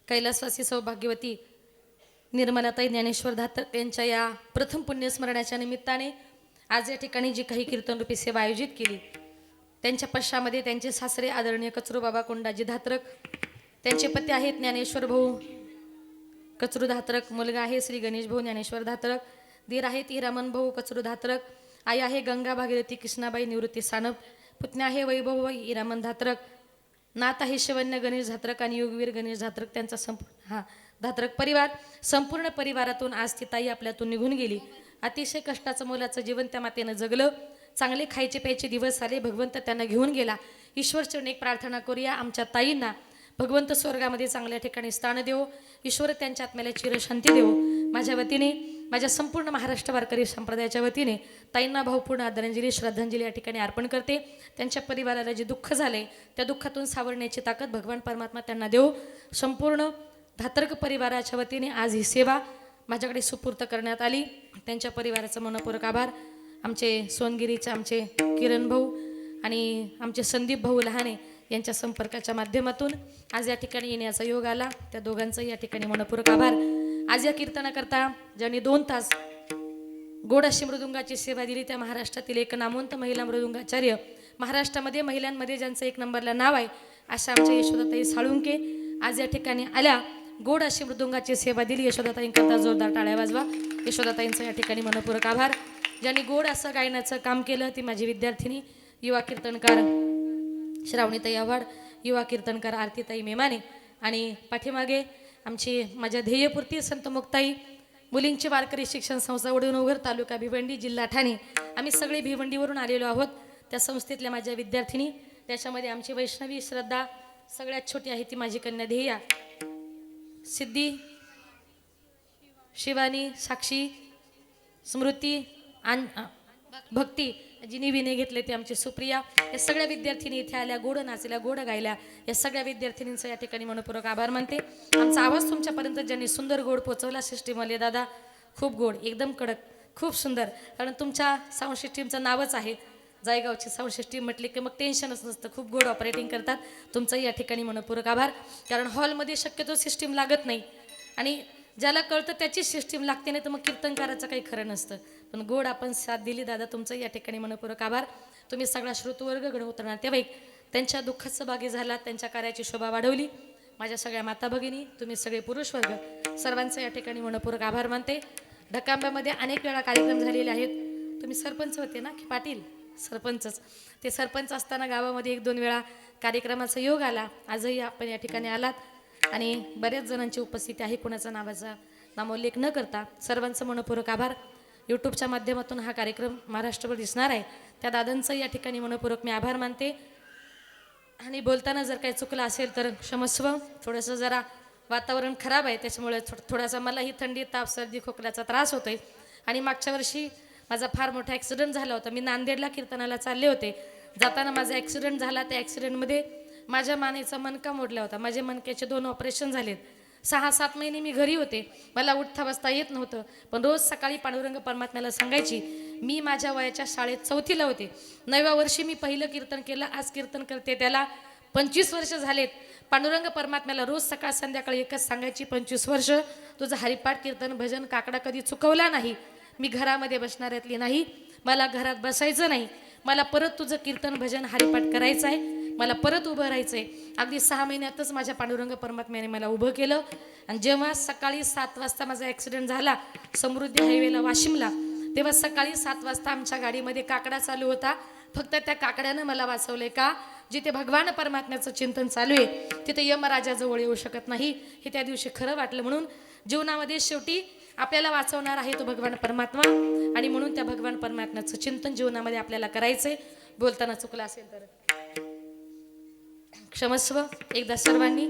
कैलासवासी सौभाग्यवती निर्मलाताई ज्ञानेश्वर धात्रक यांच्या या प्रथम पुण्यस्मरणाच्या निमित्ताने आज या ठिकाणी जी काही कीर्तनरूपी सेवा आयोजित केली, त्यांच्या पश्चामध्ये त्यांचे सासरे आदरणीय कचरू बाबा कोंडाजी धात्रक, त्यांचे पती आहेत ज्ञानेश्वर भाऊ कचरू धात्रक, मुलगा आहे श्री गणेश भाऊ ज्ञानेश्वर धात्रक, दीर आहेत हिरामन भाऊ कचरू धात्रक, आई आहे गंगा भागीरथी कृष्णाबाई निवृत्ती सानप, पुतण्या आहे वैभव हिरामन धात्रक, नात आहे शिवन्य गणेश धात्रक आणि योगवीर गणेश धात्रक. त्यांचा धात्रक परिवार संपूर्ण परिवारातून आज ती ताई आपल्यातून निघून गेली. अतिशय कष्टाचं मोलाचं जीवन त्या मातेनं जगलं. चांगले खायचे प्यायचे दिवस आले, भगवंत त्यांना घेऊन गेला. ईश्वरचरणी एक प्रार्थना करूया, आमच्या ताईंना भगवंत स्वर्गामध्ये चांगल्या ठिकाणी स्थान देव, ईश्वर त्यांच्या आत्म्याला चिरशांती देव. माझ्या वतीने, माझ्या संपूर्ण महाराष्ट्र वारकरी संप्रदायाच्या वतीने ताईंना भावपूर्ण आदरांजली श्रद्धांजली या ठिकाणी अर्पण करते. त्यांच्या परिवाराला जे दुःख झाले त्या दुःखातून सावरण्याची ताकद भगवान परमात्मा त्यांना देव. संपूर्ण धातर्क परिवाराच्या वतीने आज ही सेवा माझ्याकडे सुपूर्त करण्यात आली. त्यांच्या परिवाराचा मनपूर्वक आभार. आमचे सोनगिरीचे आमचे किरण भाऊ आणि आमचे संदीप भाऊ लहाने यांच्या संपर्काच्या माध्यमातून आज या ठिकाणी येण्याचा योग आला. त्या दोघांचाही या ठिकाणी मनपूर्वक आभार. आज या कीर्तनाकरता ज्यांनी 2 तास गोड अशी मृदुंगाची सेवा दिली त्या महाराष्ट्रातील एक नामवंत महिला मृदुंगाचार्य, महाराष्ट्रामध्ये महिलांमध्ये ज्यांचं 1 नंबरला नाव आहे अशा आमच्या यशोदाताई साळुंके आज या ठिकाणी आल्या. गोड अशी मृदुंगाची सेवा दिली. यशोदाताईंकरता जोरदार टाळ्या वाजवा. यशोदाताईंचं या ठिकाणी मनपूर्वक आभार. ज्यांनी गोड असं गायनाचं काम केलं ती माझी विद्यार्थिनी युवा कीर्तनकार श्रावणीताई आव्हाड, युवा कीर्तनकार आरतीताई मेमाने आणि पाठीमागे आमची माझ्या ध्येयपूर्ती संत मुक्ताई मुलींची वारकरी शिक्षण संस्था वडूनोगर तालुका भिवंडी जिल्हा ठाणे. आम्ही सगळे भिवंडीवरून आलेलो आहोत. त्या संस्थेतल्या माझ्या विद्यार्थिनी, त्याच्यामध्ये आमची वैष्णवी श्रद्धा सगळ्यात छोटी आहे ती माझी कन्या ध्येया, सिद्धी, शिवानी, साक्षी, स्मृती भक्ती, जिने विने घेतले ते आमची सुप्रिया. या सगळ्या विद्यार्थिनी इथे आल्या, गोड नाचल्या, गोड गायल्या. या सगळ्या विद्यार्थिनींचा या ठिकाणी मनपूर्वक आभार मानते. आमचा आवाज तुमच्यापर्यंत ज्यांनी सुंदर गोड पोचवला सिस्टीमवाले दादा, खूप गोड, एकदम कडक, खूप सुंदर. कारण तुमच्या साऊंड सिस्टीमचं नावच आहे जायगावची साऊंड सिस्टीम म्हटली की मग टेन्शनच नसतं. खूप गोड ऑपरेटिंग करतात. तुमचाही या ठिकाणी मनपूर्वक आभार. कारण हॉलमध्ये शक्यतो सिस्टीम लागत नाही आणि ज्याला कळतं त्याची सिस्टीम लागते, नाही तर मग कीर्तनकाराचं काही खरं नसतं. पण गोड आपण साथ दिली दादा, तुमचंही या ठिकाणी मनपूर्वक आभार. तुम्ही सगळा श्रोतवर्ग गण उतरणार तेव्हा त्यांच्या दुःखाचं भागी झाला, त्यांच्या कार्याची शोभा वाढवली. माझ्या सगळ्या माता भगिनी, तुम्ही सगळे पुरुष वर्ग, सर्वांचं या ठिकाणी मनपूर्वक आभार मानते. ढकांब्यामध्ये अनेक वेळा कार्यक्रम झालेले आहेत. तुम्ही सरपंच होते ना की पाटील? सरपंचच. ते सरपंच असताना गावामध्ये 1-2 वेळा कार्यक्रमाचा योग आला. आजही आपण या ठिकाणी आलात आणि बऱ्याच जणांची उपस्थिती आहे. कुणाचा नावाचा नामोल्लेख न करता सर्वांचं मनपूर्वक आभार. यूट्यूबच्या माध्यमातून हा कार्यक्रम महाराष्ट्रभर दिसणार आहे. त्या दादांचं या ठिकाणी मनपूर्वक मी आभार मानते. आणि बोलताना जर काही चुकलं असेल तर क्षमस्व. थोडंसं जरा वातावरण खराब आहे त्याच्यामुळे थोडासा मलाही थंडी, ताप, सर्दी, खोकल्याचा त्रास होतोय. आणि मागच्या वर्षी माझा फार मोठा ॲक्सिडेंट झाला होता. मी नांदेडला कीर्तनाला चालले होते. जाताना माझा ॲक्सिडेंट झाला. त्या ॲक्सिडेंटमध्ये माझ्या मानेचा मणका मोडला होता. माझे मणक्याचे 2 ऑपरेशन झालेत. 6-7 महिने मी घरी होते. मला उठता बसता येत नव्हतं. पण रोज सकाळी पांडुरंग परमात्म्याला सांगायची. मी माझ्या वयाच्या शाळेत 4थीला होते. 9व्या वर्षी मी पहिलं कीर्तन केलं. आज कीर्तन करते त्याला 25 वर्ष झालेत. पांडुरंग परमात्म्याला रोज सकाळ संध्याकाळी एकच सांगायची, 25 वर्ष तुझं हरिपाठ, कीर्तन, भजन, काकडा कधी चुकवला नाही. मी घरामध्ये बसणाऱ्यातली नाही. मला घरात बसायचं नाही. मला परत तुझं कीर्तन, भजन, हरिपाठ करायचं आहे. मला परत उभं राहायचं आहे. अगदी 6 महिन्यातच माझ्या पांडुरंग परमात्म्याने मला उभं केलं. आणि जेव्हा सकाळी 7 वाजता माझा ॲक्सिडेंट झाला समृद्धी हायवेला वाशिमला, तेव्हा सकाळी 7 वाजता आमच्या गाडीमध्ये काकडा चालू होता. फक्त त्या काकड्यानं मला वाचवलंय का? जिथे भगवान परमात्म्याचं चिंतन चालू आहे तिथे यमराजाजवळ येऊ शकत नाही. हे त्या दिवशी खरं वाटलं. म्हणून जीवनामध्ये शेवटी आपल्याला वाचवणार आहे तो भगवान परमात्मा. आणि म्हणून त्या भगवान परमात्म्याचं चिंतन जीवनामध्ये आपल्याला करायचंय. बोलताना चुकलं असेल तर क्षमस्व. एकदा सर्वांनी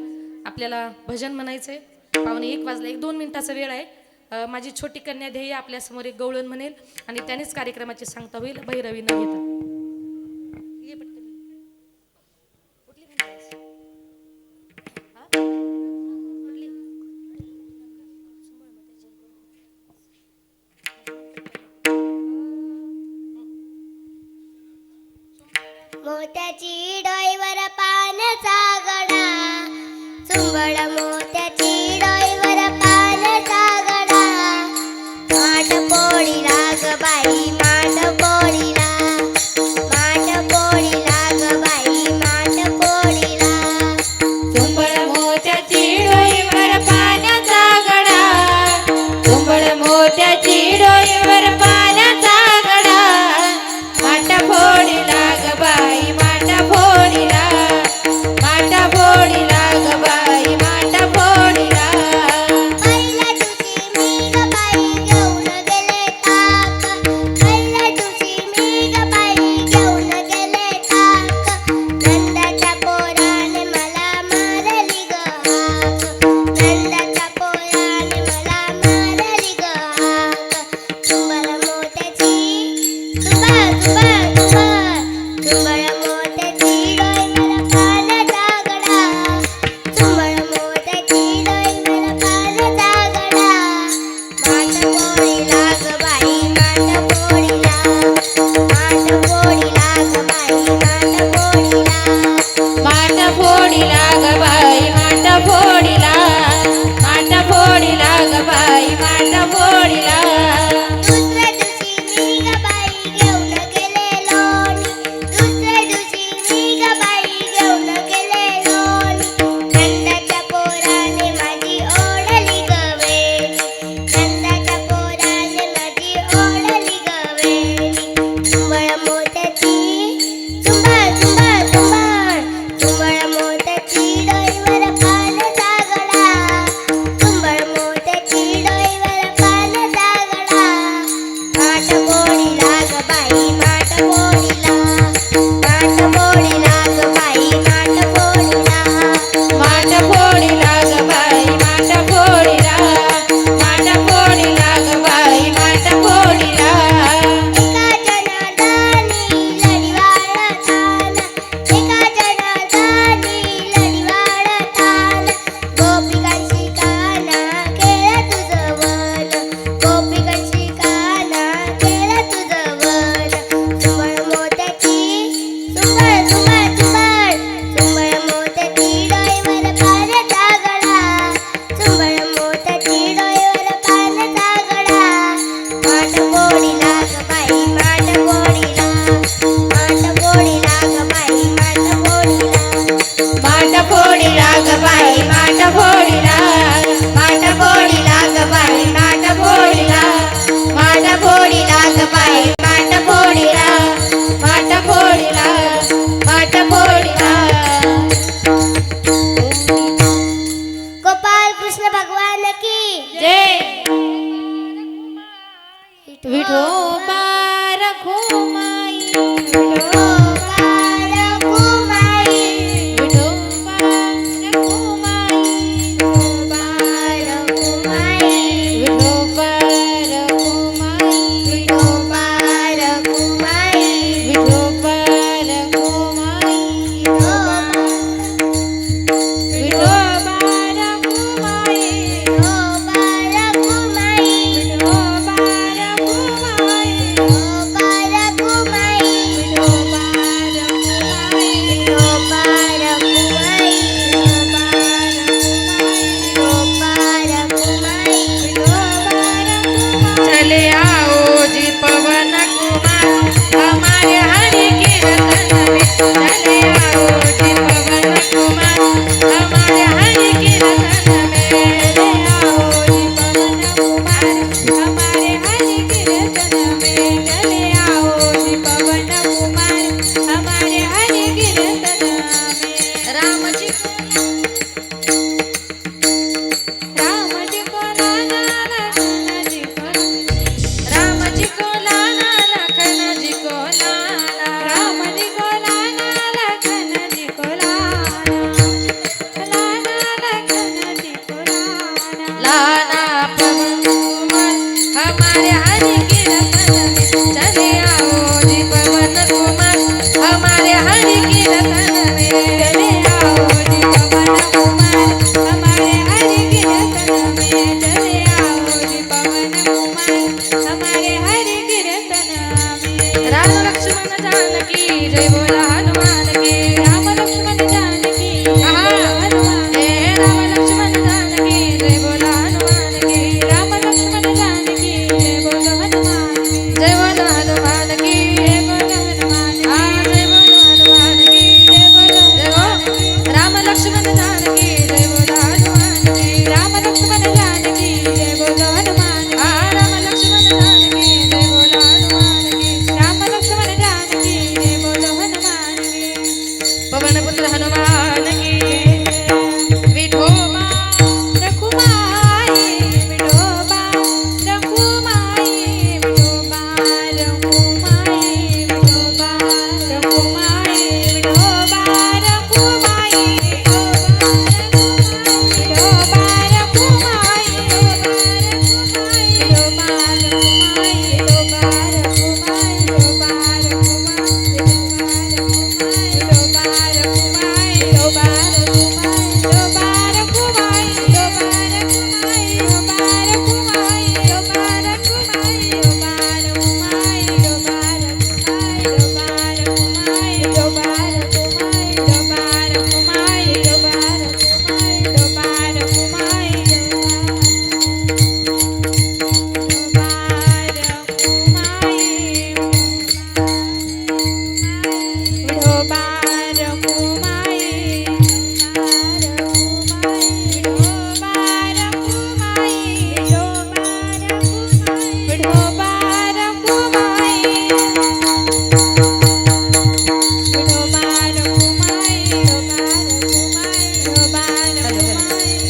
आपल्याला भजन म्हणायचंय. 1:15 वाजले. 1-2 मिनिटाचा वेळ आहे. माझी छोटी कन्या ध्येय आपल्यासमोर एक गवळण म्हणेल आणि त्यानेच कार्यक्रमाची सांगता होईल. भैरवी न घेता.
मोत्याची डोईवर पाण्याचा गडा, चुंबळ मोत्याची डोईवर पाण्याचा गडा. माठ पोळीला ग बाई, माठ पोळीला, माठ पोळीला ग बाई, माठ पोळीला. चुंबळ मोत्याची डोईवर पाण्याचा गडा, चुंबळ मोत्याची डोईवर पाण्याचा गडा. माठ फोडीला ग बाई, माठ फोडीला, माठ फोडीला ग बाई, माठ फोडीला. पहिल्या दिवशी मी ग बाई घेऊन गेले टाक, पहिल्या दिवशी मी ग बाई घेऊन गेले टाक. नंदाच्या पोराने मला मारली ग हाक, नंदाच्या पोराने मला मारली विठोबा रखुमाई विठोबा रखुमाई विठोबा रखुमाई विठोबा रखुमाई विठोबा रखुमाई विठोबा रखुमाई विठोबा रखुमाई विठोबा रखुमाई विठोबा रखुमाई विठोबा रखुमाई विठोबा रखुमाई विठोबा रखुमाई विठोबा रखुमाई विठोबा रखुमाई विठोबा रखुमाई
चले आओ जी पवन कुमार हमारे हरि कीर्तन में चले आओ जी पवन कुमार हमारे हरि कीर्तन में
चले आओ जी पवन कुमार हमारे हरि कीर्तन में चले आओ जी पवन कुमार हमारे हरि कीर्तन में
राम जी
राम जी को लाना लखन जी को
राम जी को लाना लखन जी को लाना
राम जी को लाना लखन जी को लाना लाना लखन जी को लाना
लाना पवन कुमार हमारे हरि कीर्तन में चले आओ जी पवन कुमार हमारे हरि कीर्तन में
चले आओ जी पवन कुमार हमारे हरि कीर्तन में चले आओ जी पवन कुमार हमारे हरि कीर्तन में
राम लक्ष्मण जानकी जय बोला हनुमान की
राम लक्ष्मण जानकी हनुमान
हे राम लक्ष्मण जानकी जय बोला हनुमान की
राम लक्ष्मण जानकी जय बोलो हनुमान
जय बोला हनुमान की
जय बोलो हनुमान
जय बोला हनुमान की
जय बोलो
जय हो राम लक्ष्मण जानकी जय बोला हनुमान की
राम लक्ष्मण जानकी जय बोलो हनुमान
राम लक्ष्मण जानकी जय बोला हनुमान की
राम लक्ष्मण जानकी जय बोलो हनुमान
पवन पुत्र हनुमान की विठोबा
रखुमाई विठोबा रखुमाई विठोबा रखुमाई विठोबा रखुमाई विठोबा रखुमाई विठोबा रखुमाई विठोबा रखुमाई विठोबा रखुमाई विठोबा रखुमाई विठोबा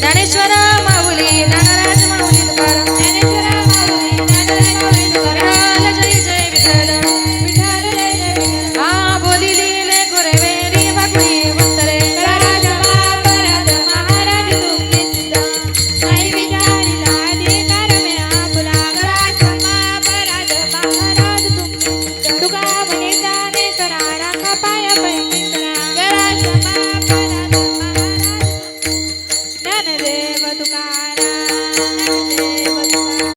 ज्ञानेश्वर